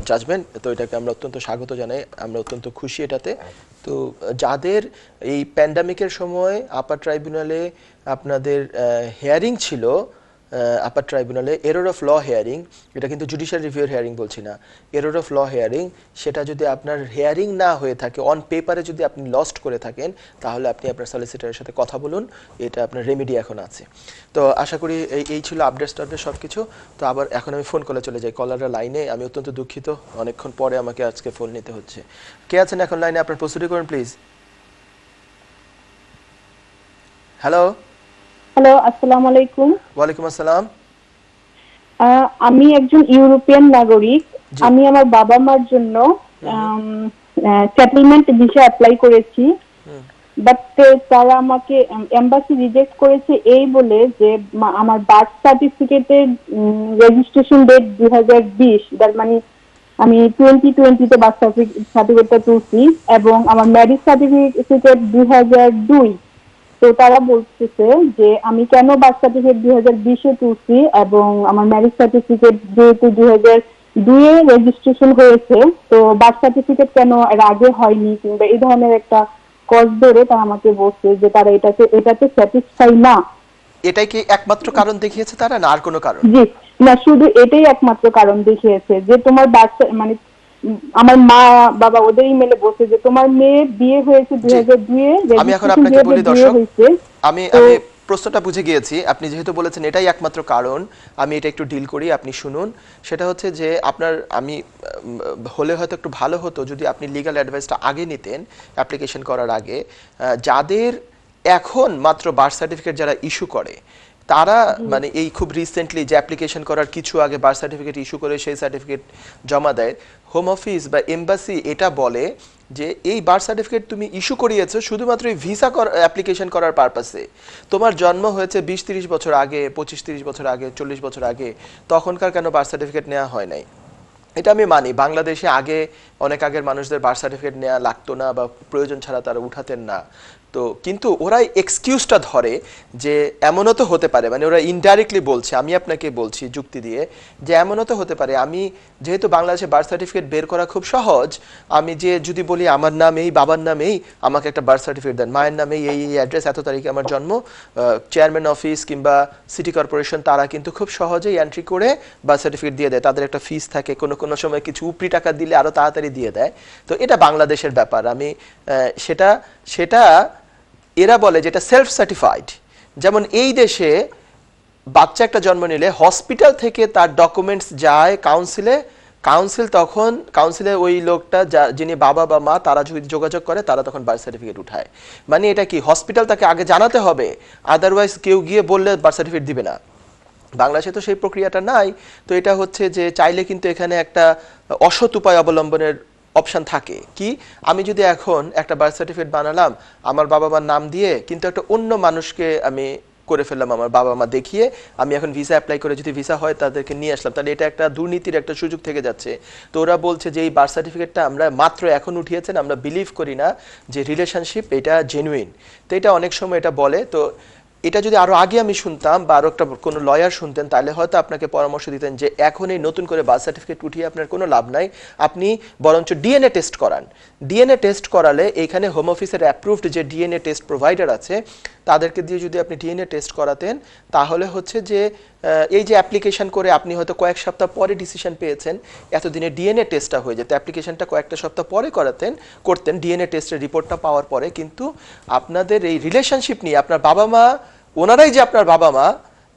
জাজমেন্ট, তো এটাকে আমরা অত্যন্ত স্বাগত জানাই, আমরা অত্যন্ত খুশি এটাতে। তো যাদের এই প্যান্ডামিকের সময় আপার ট্রাইব্যুনালে আপনাদের হিয়ারিং ছিল, আপার ট্রাইব্যুনালে এরর অফ ল হিয়ারিং, এটা কিন্তু জুডিশিয়াল রিভিউর হিয়ারিং বলছি না, এরর অফ ল হিয়ারিং, সেটা যদি আপনার হিয়ারিং না হয়ে থাকে, অন পেপারে যদি আপনি লস্ট করে থাকেন, তাহলে আপনি আপনার সলিসিটরের সাথে কথা বলুন, এটা আপনার রেমেডি এখন আছে। তো আশা করি এই ছিল আপডেট সব কিছু। তো আবার এখন আমি ফোন কলে চলে যাই, কলাররা লাইনে, আমি অত্যন্ত দুঃখিত, অনেকক্ষণ পরে আমাকে আজকে ফোন নিতে হচ্ছে। কে আছেন এখন লাইনে? আপনার প্রস্তুতি করুন প্লিজ। হ্যালো। হ্যালো, আসসালামু আলাইকুম। ওয়ালাইকুম আসসালাম। আমি একজন ইউরোপিয়ান নাগরিক। আমি আমার বাবা মার জন্য সেটেলমেন্ট ভিসা অ্যাপ্লাই করেছি। বাট তারা আমাকে এমবাসি রিজেক্ট করেছে এই বলে যে আমার বার্থ সার্টিফিকেটের রেজিস্ট্রেশন ডেট 2020, তার মানে আমি 2020-তে বার্থ সার্টিফিকেটটা তুলছি, এবং আমার ম্যারেজ সার্টিফিকেট 2002। তো তারা বলতেছে যে আমি কেন বার্থ সার্টিফিকেট 2020-এ তুলছি এবং আমার ম্যারেজ সার্টিফিকেট যেহেতু 2002-এ রেজিস্ট্রেশন হয়েছে, তো বার্থ সার্টিফিকেট কেন এর আগে হয়নি, কিংবা এই ধরনের একটা কজ ধরে তারা আমাকে বলছে যে তারা এটাতে স্যাটিসফাই না। এটাই কি একমাত্র কারণ দেখিয়েছে তারা, না আর কোনো কারণ? জি, না, শুধু এটাই একমাত্র কারণ দেখিয়েছে যে তোমার বাচ্চা মানে আমার মা বাবা ওদের ইমেলে বলছে যে তোমার মেয়ে বিয়ে হয়েছে 2002-এ, আমি এখন রেজিস্ট্রেশন আপনাকে বলি বিয়ে দর্শক, হয়েছে। আমি তো আমি প্রশ্নটা বুঝে গিয়েছি। আপনি যেহেতু বলেছেন এটাই একমাত্র কারণ, আমি এটা একটু ডিল করি, আপনি শুনুন। সেটা হচ্ছে যে আপনার আমি হলে হয়তো একটু ভালো হতো যদি আপনি লিগ্যাল অ্যাডভাইসটা আগে নিতেন অ্যাপ্লিকেশন করার আগে। যাদের এখন মাত্র বার্থ সার্টিফিকেট যারা ইস্যু করে তারা মানে এই খুব রিসেন্টলি যে অ্যাপ্লিকেশন করার কিছু আগে বার্থ সার্টিফিকেট ইস্যু করে সেই সার্টিফিকেট জমা দেয়, হোম অফিস বা এমবাসি এটা বলে যে এই বার্থ সার্টিফিকেট তুমি ইস্যু করিয়েছো শুধুমাত্র এই ভিসা অ্যাপ্লিকেশন করার পারপাসে। তোমার জন্ম হয়েছে 20-30 বছর আগে, 25-30 বছর আগে, 40 বছর আগে, তখনকার কেন বার্থ সার্টিফিকেট নেওয়া হয় নাই? এটা আমি মানি, বাংলাদেশে আগে অনেক আগের মানুষদের বার্থ সার্টিফিকেট নেওয়া লাগতো না বা প্রয়োজন ছাড়া তারা উঠাতেন না। তো কিন্তু ওরাই এক্সকিউজটা ধরে যে এমনও তো হতে পারে, মানে ওরা ইনডাইরেক্টলি বলছে, আমি আপনাকে বলছি যুক্তি দিয়ে, যে এমনও তো হতে পারে আমি যেহেতু বাংলাদেশে বার্থ সার্টিফিকেট বের করা খুব সহজ, আমি যে যদি বলি আমার নাম এই, বাবার নাম এই, আমাকে একটা বার্থ সার্টিফিকেট দেন, মায়ের নামে এই এই অ্যাড্রেস, এত তারিখে আমার জন্ম, চেয়ারম্যান অফিস কিংবা সিটি কর্পোরেশন তারা কিন্তু খুব সহজেই এন্ট্রি করে বার্থ সার্টিফিকেট দিয়ে দেয়। তাদের একটা ফিস থাকে, কোনো কোনো সময় কিছু উপরি টাকা দিলে আরও তাড়াতাড়ি দিয়ে দেয়। তো এটা বাংলাদেশের ব্যাপার। আমি সেটা সেটা এরা বলে যেটা সেলফ সার্টিফাইড। যেমন এই দেশে বাচ্চা একটা জন্ম নিলে হসপিটাল থেকে তার ডকুমেন্টস যায় কাউন্সিলে, কাউন্সিলে ওই লোকটা যিনি বাবা বা মা তারা যদি যোগাযোগ করে তারা তখন বার্থ সার্টিফিকেট উঠায়। মানে এটা কি হসপিটাল তাকে আগে জানাতে হবে, আদারওয়াইজ কেউ গিয়ে বললে বার্থ সার্টিফিকেট দিবে না। বাংলাদেশে তো সেই প্রক্রিয়াটা নাই। তো এটা হচ্ছে যে চাইলে কিন্তু এখানে একটা অসৎ উপায় অবলম্বনের অপশন থাকে। কি, আমি যদি এখন একটা বার্থ সার্টিফিকেট বানালাম আমার বাবা মার নাম দিয়ে, কিন্তু একটা অন্য মানুষকে আমি করে ফেললাম আমার বাবা মা দেখিয়ে, আমি এখন ভিসা অ্যাপ্লাই করে যদি ভিসা হয় তাদেরকে নিয়ে আসলাম, তাহলে এটা একটা দুর্নীতির একটা সুযোগ থেকে যাচ্ছে। তো ওরা বলছে যে এই বার্থ সার্টিফিকেটটা আমরা মাত্র এখন উঠিয়েছেন, আমরা বিলিভ করি না যে রিলেশনশিপ এটা জেনুইন। তো এটা অনেক সময় এটা বলে। তো এটা যদি আরো আগে আমি শুনতাম বা আরো একটা কোনো লয়ার শুনতেন তাহলে হয়তো আপনাকে পরামর্শ দিতেন যে এখন এই নতুন করে বার্থ সার্টিফিকেট উঠিয়ে আপনার কোনো লাভ নাই, আপনি বরঞ্চ ডিএনএ টেস্ট করান। ডিএনএ টেস্ট করালে এখানে হোম অফিসের অ্যাপ্রুভড যে ডিএনএ টেস্ট প্রোভাইডার আছে তাদেরকে দিয়ে যদি আপনি ডিএনএ টেস্ট করাতেন তাহলে হচ্ছে যে এই যে অ্যাপ্লিকেশন করে আপনি হয়তো কয়েক সপ্তাহ পরে ডিসিশন পেয়েছেন, এতদিনে ডিএনএ টেস্টটা হয়ে যেত, অ্যাপ্লিকেশনটা কয়েকটা সপ্তাহ পরে করতেন ডিএনএ টেস্টের রিপোর্টটা পাওয়ার পরে, কিন্তু আপনাদের এই রিলেশনশিপ নিয়ে আপনার বাবা মা ওনারাই যে আপনার বাবা মা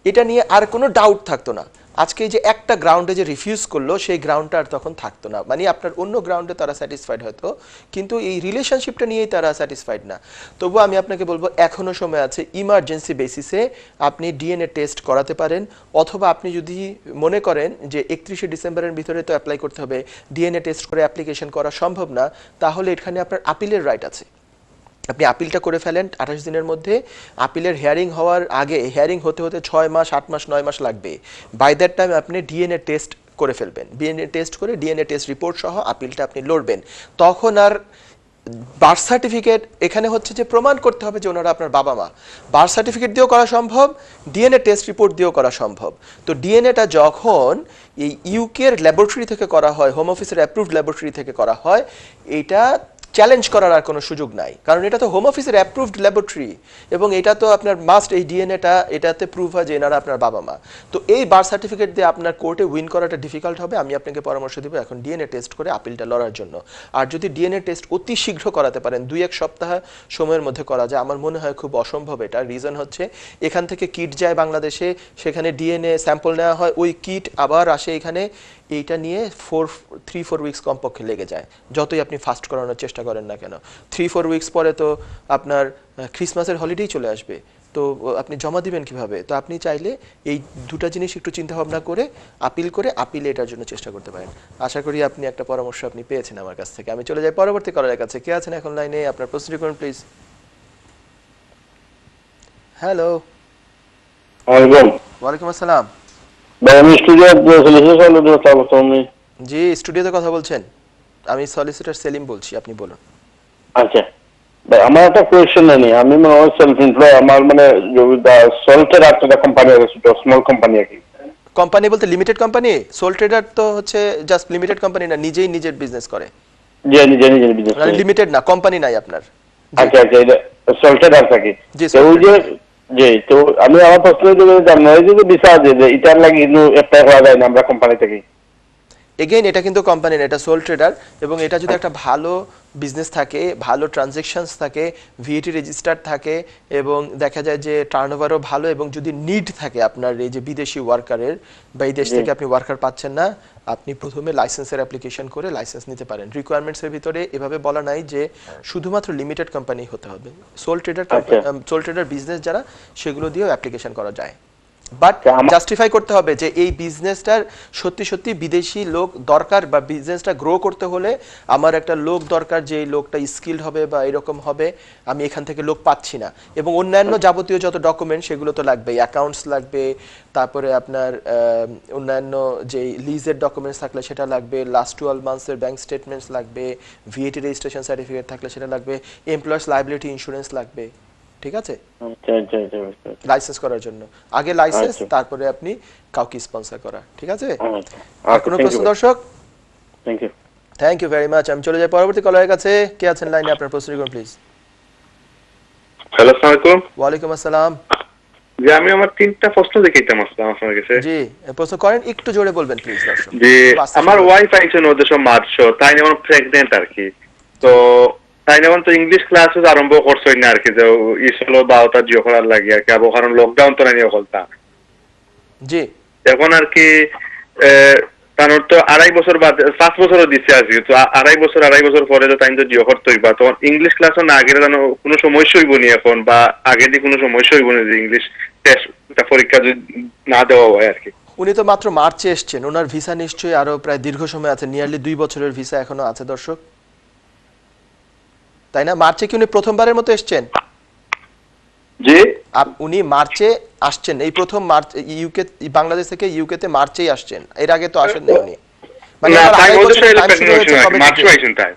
এটা নিয়ে আর কোনো ডাউট থাকতো না। আজকে এই যে একটা গ্রাউন্ডে যে রিফিউজ করলো সেই গ্রাউন্ডটা আর তখন থাকতো না, মানে আপনার অন্য গ্রাউন্ডে তারা স্যাটিসফাইড হতো কিন্তু এই রিলেশনশিপটা নিয়েই তারা স্যাটিসফাইড না। তবু আমি আপনাকে বলবো এখনো সময় আছে, ইমার্জেন্সি বেসিসে আপনি ডিএনএ টেস্ট করাতে পারেন, অথবা আপনি যদি মনে করেন যে 31শে ডিসেম্বরের ভিতরে তো অ্যাপ্লাই করতে হবে, ডিএনএ টেস্ট করে অ্যাপ্লিকেশন করা সম্ভব না, তাহলে এখানে আপনার আপিলের রাইট আছে। আপনি আপিলটা করে ফেলেন 28 দিনের মধ্যে। আপিলের হিয়ারিং হওয়ার আগে, হিয়ারিং হতে হতে 6 মাস 8 মাস 9 মাস লাগবে, বাই দ্যাট টাইম আপনি ডিএনএ টেস্ট করে ফেলবেন। ডিএনএ টেস্ট করে ডিএনএ টেস্ট রিপোর্ট সহ আপিলটা আপনি লড়বেন। তখন আর বার্থ সার্টিফিকেট এখানে হচ্ছে যে প্রমাণ করতে হবে যে ওনারা আপনার বাবা মা, বার্থ সার্টিফিকেট দিয়েও করা সম্ভব, ডিএনএ টেস্ট রিপোর্ট দিয়েও করা সম্ভব। তো ডিএনএটা যখন এই ইউকের ল্যাবরেটরি থেকে করা হয়, হোম অফিসের অ্যাপ্রুভড ল্যাবরেটরি থেকে করা হয়, এটা চ্যালেঞ্জ করার আর কোনো সুযোগ নাই, কারণ এটা তো হোম অফিসের অ্যাপ্রুভড ল্যাবরেটরি এবং এটা তো আপনার মাস্ট, এই ডিএনএটা এটাতে প্রুভ হয় যে এনারা আপনার বাবা মা। তো এই বার্থ সার্টিফিকেট দিয়ে আপনার কোর্টে উইন করাটা ডিফিকাল্ট হবে। আমি আপনাকে পরামর্শ দেবো এখন ডিএনএ টেস্ট করে আপিলটা লড়ার জন্য। আর যদি ডিএনএ টেস্ট অতি শীঘ্র করাতে পারেন, 2-1 সপ্তাহ সময়ের মধ্যে করা যায়, আমার মনে হয় খুব অসম্ভব এটা। রিজন হচ্ছে এখান থেকে কিট যায় বাংলাদেশে, সেখানে ডিএনএ স্যাম্পল নেওয়া হয়, ওই কিট আবার আসে এখানে, এইটা নিয়ে 3-4 উইকস কমপক্ষে লেগে যায় যতই আপনি ফাস্ট করানোর চেষ্টা করেন না কেন। 3-4 উইকস পরে তো আপনার ক্রিসমাসের হলিডেই চলে আসবে, তো আপনি জমা দিবেন কিভাবে? তো আপনি চাইলে এই দুটো জিনিস একটু চিন্তা ভাবনা করে আপিল করে আপিলে এটার জন্য চেষ্টা করতে পারেন। আশা করি আপনি একটা পরামর্শ আপনি পেয়েছেন আমার কাছ থেকে। আমি চলে যাই পরবর্তী কলারের কাছে। কে আছেন এখন লাইনে? আপনার প্রশ্নটি করুন প্লিজ। হ্যালো। ওয়ালাইকুম। ওয়ালাইকুম আসসালাম। ভাই আমি স্টুডিও সলিসিটর চালাচ্ছি। জি, স্টুডিওতে কথা বলছেন। আমি সলিসিটর সেলিম বলছি, আপনি বলুন। আচ্ছা ভাই, আমার একটা কোয়েশ্চেন নেই, আমি মানে সেলফ এমপ্লয়, আমার মানে সল্টের একটা কোম্পানি আছে, স্মল কোম্পানি আর কি। কোম্পানি বলতে লিমিটেড কোম্পানি? সোল ট্রেডার তো হচ্ছে জাস্ট লিমিটেড কোম্পানি না, নিজেই নিজের বিজনেস করে। জি নিজে নিজে বিজনেস মানে করি। লিমিটেড না, কোম্পানি নাই আপনার। জি আচ্ছা আচ্ছা, এটা সল্টের আর থাকি। জি, তো ওই যে জি, তো আমি আমার প্রশ্ন জানবো, এই যে ভিসা আছে যে এটার লাগি অ্যাপ্লাই করা যায় না আমরা কোম্পানি থেকে? এগেইন এটা কিন্তু কোম্পানি না, এটা সোল ট্রেডার। এবং এটা যদি একটা ভালো বিজনেস থাকে, ভালো ট্রানজ্যাকশনস থাকে, ভিএটি রেজিস্টার্ড থাকে, এবং দেখা যায় যে টার্নওভারও ভালো, এবং যদি নিড থাকে আপনার এই যে বিদেশি ওয়ার্কারের, বা এই দেশ জি। থেকে আপনি ওয়ার্কার পাচ্ছেন না, আপনি প্রথমে লাইসেন্সের অ্যাপ্লিকেশন করে লাইসেন্স নিতে পারেন। রিকোয়ারমেন্টসের ভিতরে এভাবে বলা নাই যে শুধুমাত্র লিমিটেড কোম্পানি হতে হবে। সোল ট্রেডার আচ্ছা। সোল ট্রেডার বিজনেস যারা, সেগুলো দিয়েও অ্যাপ্লিকেশন করা যায়। বাট তা জাস্টিফাই করতে হবে যে এই বিজনেসটার সত্যি সত্যি বিদেশি লোক দরকার, বা বিজনেসটা গ্রো করতে হলে আমার একটা লোক দরকার, যে এই লোকটা স্কিলড হবে বা এরকম হবে, আমি এখান থেকে লোক পাচ্ছি না। এবং অন্যান্য যাবতীয় যত ডকুমেন্ট সেগুলো তো লাগবে, অ্যাকাউন্টস লাগবে, তারপরে আপনার অন্যান্য যে লিজের ডকুমেন্টস থাকলে সেটা লাগবে, লাস্ট 12 মান্থসের ব্যাংক স্টেটমেন্টস লাগবে, ভিএটি রেজিস্ট্রেশন সার্টিফিকেট থাকলে সেটা লাগবে, এমপ্লয়ার্স লায়াবিলিটি ইন্স্যুরেন্স লাগবে। ঠিক আছে, আচ্ছা আচ্ছা আচ্ছা আচ্ছা। লাইসেন্স করার জন্য আগে লাইসেন্স, আচ্ছা। তারপরে আপনি কাউকে স্পন্সর করা। ঠিক আছে, আচ্ছা, আর কোনো প্রশ্ন দর্শক? Thank you. Thank you very much. আমি চলে যাই পরবর্তী কলারের কাছে। কে আছেন লাইনে? আপনার প্রশ্ন করুন প্লিজ। হ্যালো, আসসালামু আলাইকুম। ওয়ালাইকুম আসসালাম। যে আমি আমার 3টা প্রশ্ন দেখাইতাম আসলাম আপনার কাছে। জি, প্রশ্ন করেন, একটু জোরে বলবেন প্লিজ দর্শক। যে খুব আস্তে আমার শুনবেন। ওয়াইফ আইছে ওদের সব মার্চ, তাই যেমন প্রেগনেন্ট আর কি। তো তাই যেমন তো ইংলিশ ক্লাস আরম্ভ করছই না আর কি, যে ইসলো বাওতা জিও করার লাগে আর কি, আবো কারণ লকডাউন তো নাই হলতা। জি, এখন আর কি তানোর তো 2.5 বছর বাদ 5 বছরও দিচ্ছে আর কি। তো 2.5 বছর পরে তো তাই তো জিও করতেই, বা তখন ইংলিশ ক্লাসও না আগে জানো কোনো সমস্যা হইব নি এখন, বা আগে দিয়ে কোনো সমস্যা হইব না যে ইংলিশ টেস্ট পরীক্ষা যদি না দেওয়া হয় আর কি। উনি তো মাত্র মার্চে এসছেন, ওনার ভিসা নিশ্চয়ই আরো প্রায় দীর্ঘ সময় আছে, নিয়ারলি 2 বছরের ভিসা এখনো আছে দর্শক, তাই না? মার্চে কি উনি প্রথমবারের মতো এসছেন? জি, উনি মার্চে আসছেন, এই প্রথম মার্চ ইউকে, বাংলাদেশ থেকে ইউকে তে মার্চেই আসছেন, এর আগে তো আসেন না উনি। মানে না আমার তাই আড়াই ওদের বছরের সাথে time শুরু হয়েছে কবে মার্চ থেকে? আইছেন তাই।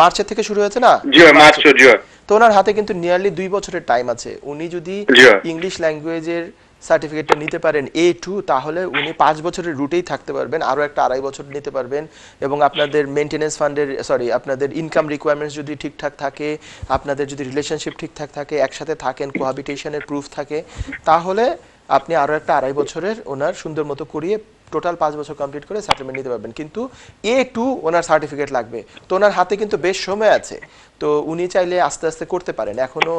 মার্চের থেকে শুরু হয়েছে না? জি মার্চ, জি তো ওনার হাতে কিন্তু নিয়ারলি 2 বছরের টাইম আছে। উনি যদি জি। ইংলিশ ল্যাঙ্গুয়েজের সার্টিফিকেটটা নিতে পারেন A2, তাহলে উনি 5 বছরের রুটেই থাকতে পারবেন, আরো একটা 2.5 বছর নিতে পারবেন। এবং আপনাদের মেইনটেনেন্স ফান্ডের, সরি, আপনাদের ইনকাম রিকোয়ারমেন্টস যদি ঠিকঠাক থাকে, আপনাদের যদি রিলেশনশিপ ঠিকঠাক থাকে, একসাথে থাকেন, কোহাবিটেশনের প্রুফ থাকে, তাহলে আপনি আরো একটা 2.5 বছরের ওনার সুন্দর মতো করিয়ে টোটাল 5 বছর কমপ্লিট করে সেটেলমেন্ট নিতে পারবেন। কিন্তু A2 ওনার সার্টিফিকেট লাগবে, তো ওনার হাতে কিন্তু বেশ সময় আছে। তো উনি চাইলে আস্তে আস্তে করতে পারেন, এখনো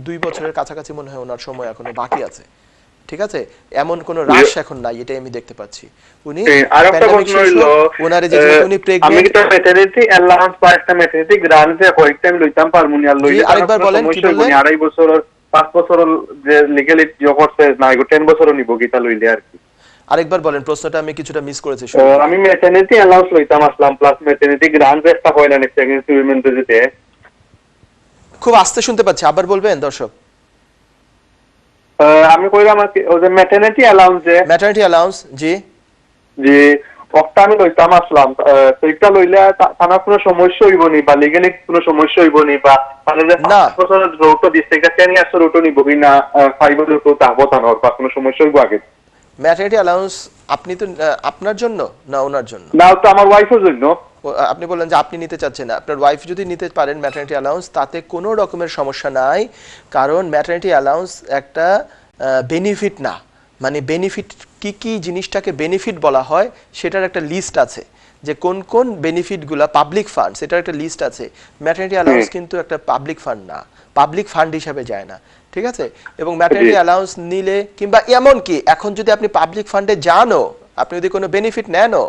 2 বছরের কাছাকাছি মনে হয় ওনার সময় এখনো বাকি আছে। ঠিক আছে, এমন কোনো রাশ এখন নাই, এটাই আমি দেখতে পাচ্ছি। উনি আর একটা প্রশ্ন হইলো, ওনার যে উনি আমি প্রেগন্যান্ট। কি তো ম্যাটারনিটি অ্যালাউন্স বা একটা ম্যাটারনিটি গ্রান্ট যে কয়েক টাইম লইতাম পারমুনি আর লইলে আরেকবার বলেন কি বললেন? 2.5 বছর 5 বছর যে লিগ্যালি জিও করছে না, 10 বছরও নিব গীতা লইলে আর কি। আরেকবার বলেন প্রশ্নটা, আমি কিছুটা মিস করেছি। আমি ম্যাটারনিটি অ্যালাউন্স লইতাম আসলাম, প্লাস ম্যাটারনিটি গ্রান্ট একটা হয় না প্রেগন্যান্সি উইমেনদের যেতে। খুব আস্তে শুনতে পাচ্ছি, আবার বলবেন দর্শক? আমি কইলাম ওই যে ম্যাটারনিটি অ্যালাউন্স যে ম্যাটারনিটি অ্যালাউন্স, জি যে ওটা আমি লইতাম আসলাম, তো এটা লইলে তারা কোনো সমস্যা হইব নি, বা লিগ্যালি কোনো সমস্যা হইব নি, বা মানে যে 5 বছরের রোটো দিচ্ছে এটা 10 ইয়ার্স রোটো নিব কি না 5 বছর রোটো তাবো তানোর, বা কোনো সমস্যা হইব আগে? ম্যাটারনিটি অ্যালাউন্স আপনি তো আপনার জন্য না ওনার জন্য? না, তো আমার ওয়াইফের জন্য। আপনি বললেন যে আপনি নিতে চাচ্ছেন না, আপনার ওয়াইফ যদি নিতে পারেন ম্যাটারনিটি অ্যালাউন্স, তাতে কোনো রকমের সমস্যা নাই। কারণ ম্যাটারনিটি অ্যালাউন্স একটা বেনিফিট না, মানে বেনিফিট কি কি জিনিসটাকে বেনিফিট বলা হয় সেটার একটা লিস্ট আছে, যে কোন কোন বেনিফিটগুলো পাবলিক ফান্ড, সেটার একটা লিস্ট আছে। ম্যাটারনিটি অ্যালাউন্স কিন্তু একটা পাবলিক ফান্ড না, পাবলিক ফান্ড হিসাবে যায় না। ঠিক আছে, এবং ম্যাটারনিটি অ্যালাউন্স নিলে, কিংবা এমন কি এখন যদি আপনি পাবলিক ফান্ডে যানও, আপনি যদি কোনো বেনিফিট নেনও,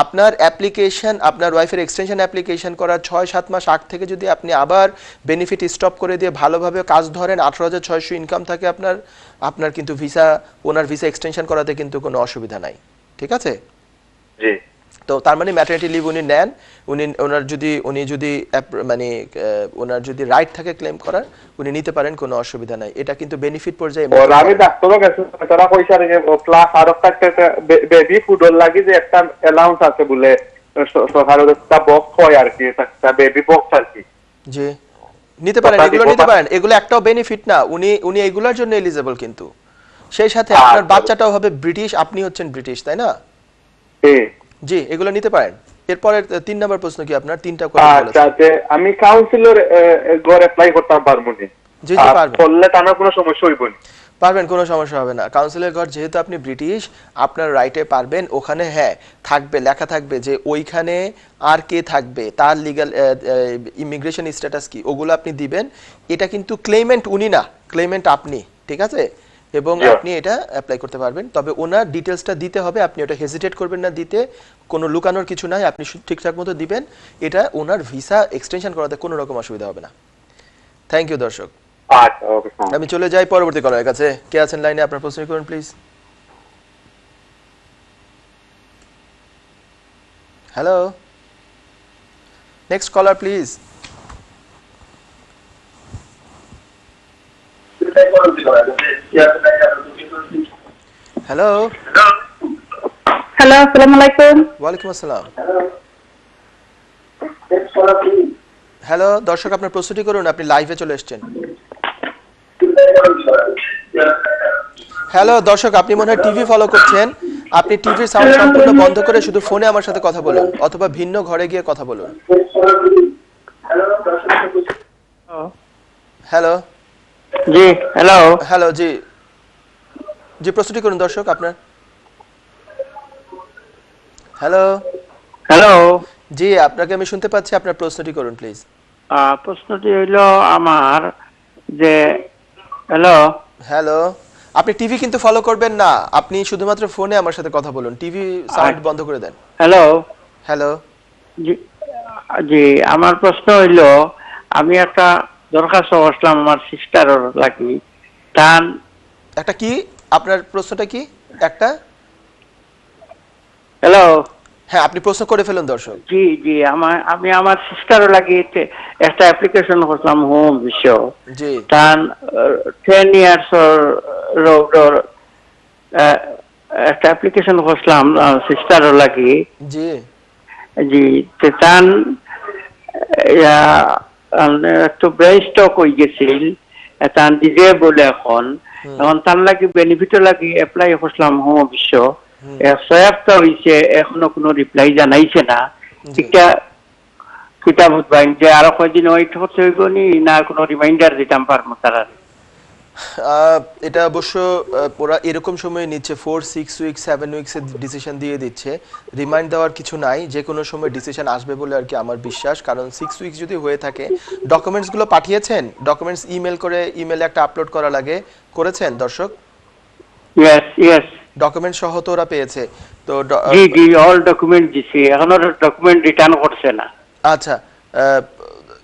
আপনার অ্যাপ্লিকেশন, আপনার ওয়াইফের এক্সটেনশন অ্যাপ্লিকেশন করার 6-7 মাস আগ থেকে যদি আপনি আবার বেনিফিট স্টপ করে দিয়ে ভালোভাবে কাজ ধরেন, 18,600 ইনকাম থাকে আপনার, আপনার কিন্তু ভিসা, ওনার ভিসা এক্সটেনশন করাতে কিন্তু কোনো অসুবিধা নাই। ঠিক আছে, জি। তো তো তার মানে ম্যাটারনিটি লিভ উনি নেন, উনি যদি মানে ওনার যদি রাইট থাকে ক্লেম করার, উনি নিতে পারেন, কোনো অসুবিধা নাই। এটা কিন্তু বেনিফিট পর্যায়ে ওর আমি ডাক্তারও গেছি, তারা কইছে আর প্লাস আরো একটা বেবি ফুডর লাগি যে একটা অ্যালাউন্স আছে বলে সরকারের একটা বক্স হয় আর কি, একটা বেবি বক্স আর কি। জি নিতে পারেন, এগুলো নিতে পারেন, এগুলো একটাও বেনিফিট না, উনি এগুলোর জন্য এলিজিবল। কিন্তু সেই সাথে আপনার বাচ্চাটাও হবে ব্রিটিশ, আপনি হচ্ছেন ব্রিটিশ, তাই না? জি এগুলো নিতে পারেন। এরপরে 3 নম্বর প্রশ্ন কি আপনার? 3টা করে বলেছেন। আচ্ছা, আমি কাউন্সিলর গড় অ্যাপ্লাই করতাম পারবো নি? জি পারবেন। করলে তার কোনো সমস্যা হইব না? পারবেন, কোনো সমস্যা হবে না। কাউন্সিলের ঘর যেহেতু আপনি ব্রিটিশ, আপনার রাইটে পারবেন। ওখানে হ্যাঁ থাকবে, লেখা থাকবে যে ওইখানে আর কে থাকবে, তার লিগ্যাল ইমিগ্রেশন স্ট্যাটাস কি, ওগুলো আপনি দিবেন। এটা কিন্তু ক্লেমেন্ট উনি না, ক্লেমেন্ট আপনি, ঠিক আছে? এবং আপনি এটা অ্যাপ্লাই করতে পারবেন। তবে ওনার ডিটেলসটা দিতে হবে, আপনি ওটা হেজিটেট করবেন না দিতে, কোনো লুকানোর কিছু নাই, আপনি ঠিকঠাক মতো দিবেন। এটা ওনার ভিসা এক্সটেনশন করাতে কোনো রকম অসুবিধা হবে না। থ্যাংক ইউ দর্শক। আচ্ছা, ওকে। আমি চলে যাই পরবর্তী কলারের কাছে। কে আছেন লাইনে? আপনার প্রশ্ন করুন please. Hello, next collar please. Hello. Hello, আসসালামু আলাইকুম। ওয়ালাইকুম আসসালাম। হ্যালো দর্শক, আপনার প্রশ্নটি করুন, আপনি লাইভে চলে এসেছেন। হ্যালো দর্শক, আপনি মনে হয় টিভি ফলো করছেন। আপনি টিভির সাউন্ড সম্পূর্ণ বন্ধ করে শুধু ফোনে আমার সাথে কথা বলুন, অথবা ভিন্ন ঘরে গিয়ে কথা বলুন। হ্যালো। জি হ্যালো। হ্যালো, জি জি প্রশ্নটি করুন দর্শক আপনার। হ্যালো। হ্যালো। জি আপনাকে আমি শুনতে পাচ্ছি, আপনার প্রশ্নটি করুন প্লিজ। প্রশ্নটি হইল আমার যে, হ্যালো হ্যালো, আপনি টিভি কিন্তু ফলো করবেন না, আপনি শুধুমাত্র ফোনে আমার সাথে কথা বলুন, টিভি সাউন্ড বন্ধ করে দেন। হ্যালো। হ্যালো। জি জি, আমার প্রশ্ন হইল, আমি একটা দরখাস্ত করলাম আমার সিস্টারের লাগি, তান একটা কি, আপনার প্রশ্নটা কি? একটা হ্যালো। হ্যাঁ আপনি প্রশ্ন করে ফেলুন দর্শক। জি জি, আমি আমার সিস্টারের লাগি একটা অ্যাপ্লিকেশন করলাম হোম বিষয়। জি। তান 10 ইয়ার্স রোড একটা অ্যাপ্লিকেশন করলাম সিস্টারের লাগি। জি জি, তান একটু ব্রেন স্ট্রোক হয়ে গেছিল, তান দিবে বলে এখন তার লাগি বেনিফিটও লাগি অ্যাপ্লাই করলাম হোম অফিস। 1 সপ্তাহ হয়েছে, এখনো কোনো রিপ্লাই জানাইছে না। এটা কিতাব যে আরো কয়দিন ওয়েট করতে হইব নি, না কোনো রিমাইন্ডার দিতাম পারবো তারা? এটা অবশ্য ওরা এরকম সময় নিচ্ছে, 4, 6 উইকস 7 উইকসের ডিসিশন দিয়ে দিচ্ছে। রিমাইন্ড দেওয়ার কিছু নাই, যে কোনো সময় ডিসিশন আসবে বলে আর কি আমার বিশ্বাস। কারণ 6 উইকস যদি হয়ে থাকে, ডকুমেন্টসগুলো পাঠিয়েছেন, ডকুমেন্টস ইমেল করে, ইমেলে একটা আপলোড করা লাগে, করেছেন দর্শক? ইয়েস ইয়েস, ডকুমেন্ট সহ তো ওরা পেয়েছে তো। জি জি, অল ডকুমেন্ট দিছি, এখনো ডকুমেন্ট রিটার্ন করছে না। আচ্ছা,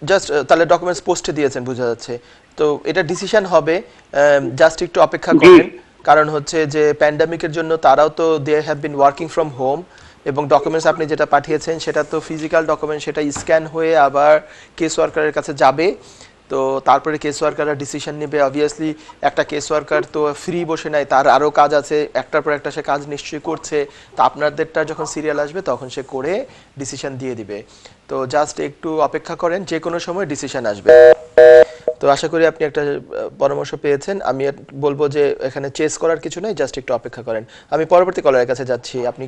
জাস্ট তাহলে ডকুমেন্টস পোস্টে দিয়েছেন বোঝা যাচ্ছে। তো এটা ডিসিশন হবে, জাস্ট একটু অপেক্ষা করেন। কারণ হচ্ছে যে প্যান্ডেমিকের জন্য তারাও তো they have been working from home, এবং ডকুমেন্টস আপনি যেটা পাঠিয়েছেন সেটা তো ফিজিক্যাল ডকুমেন্ট, সেটা স্ক্যান হয়ে আবার কেস ওয়ার্কারের কাছে যাবে। তো তারপরে কেস ওয়ার্কাররা ডিসিশন নেবে। অবভিয়াসলি একটা কেস ওয়ার্কার তো ফ্রি বসে নাই, তার আরও কাজ আছে, একটার পর একটা সে কাজ নিশ্চয়ই করছে। তো আপনাদেরটা যখন সিরিয়াল আসবে তখন সে করে ডিসিশন দিয়ে দিবে। তো জাস্ট একটু অপেক্ষা করেন, যে কোনো সময় ডিসিশন আসবে। তো আশা করি আপনি একটা পরামর্শ পেয়েছেন। আমি বলবো যে এখানে চেস করার কিছু নাই, জাস্ট একটু অপেক্ষা করেন। আমি পরবর্তী কলারের কাছে যাচ্ছি, আপনি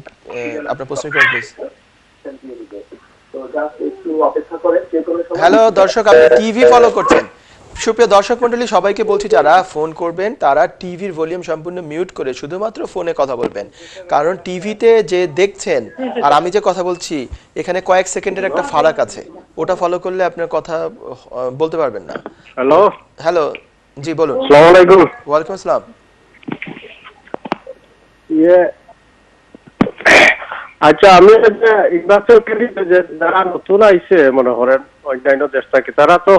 আপনার প্রশ্ন করুন প্লিজ। হ্যালো দর্শক, আপনি টিভি ফলো করছেন। সুপ্রিয় দর্শক মণ্ডলী, সবাইকে বলছি যারা ফোন করবেন তারা টিভির ভলিউম সম্পূর্ণ মিউট করে শুধুমাত্র ফোনে কথা বলবেন। কারণ টিভিতে যে দেখছেন আর আমি যে কথা বলছি, এখানে কয়েক সেকেন্ডের একটা ফারাক আছে, ওটা ফলো করলে আপনার কথা বলতে পারবেন না। হ্যালো। হ্যালো, জি বলুন। আসসালামু আলাইকুম। ওয়ালাইকুম আসসালাম। আচ্ছা, আমি ইনভেস্টর যে যারা নতুন আইছে মনে করেন অন্যান্য দেশ থেকে, তারা তো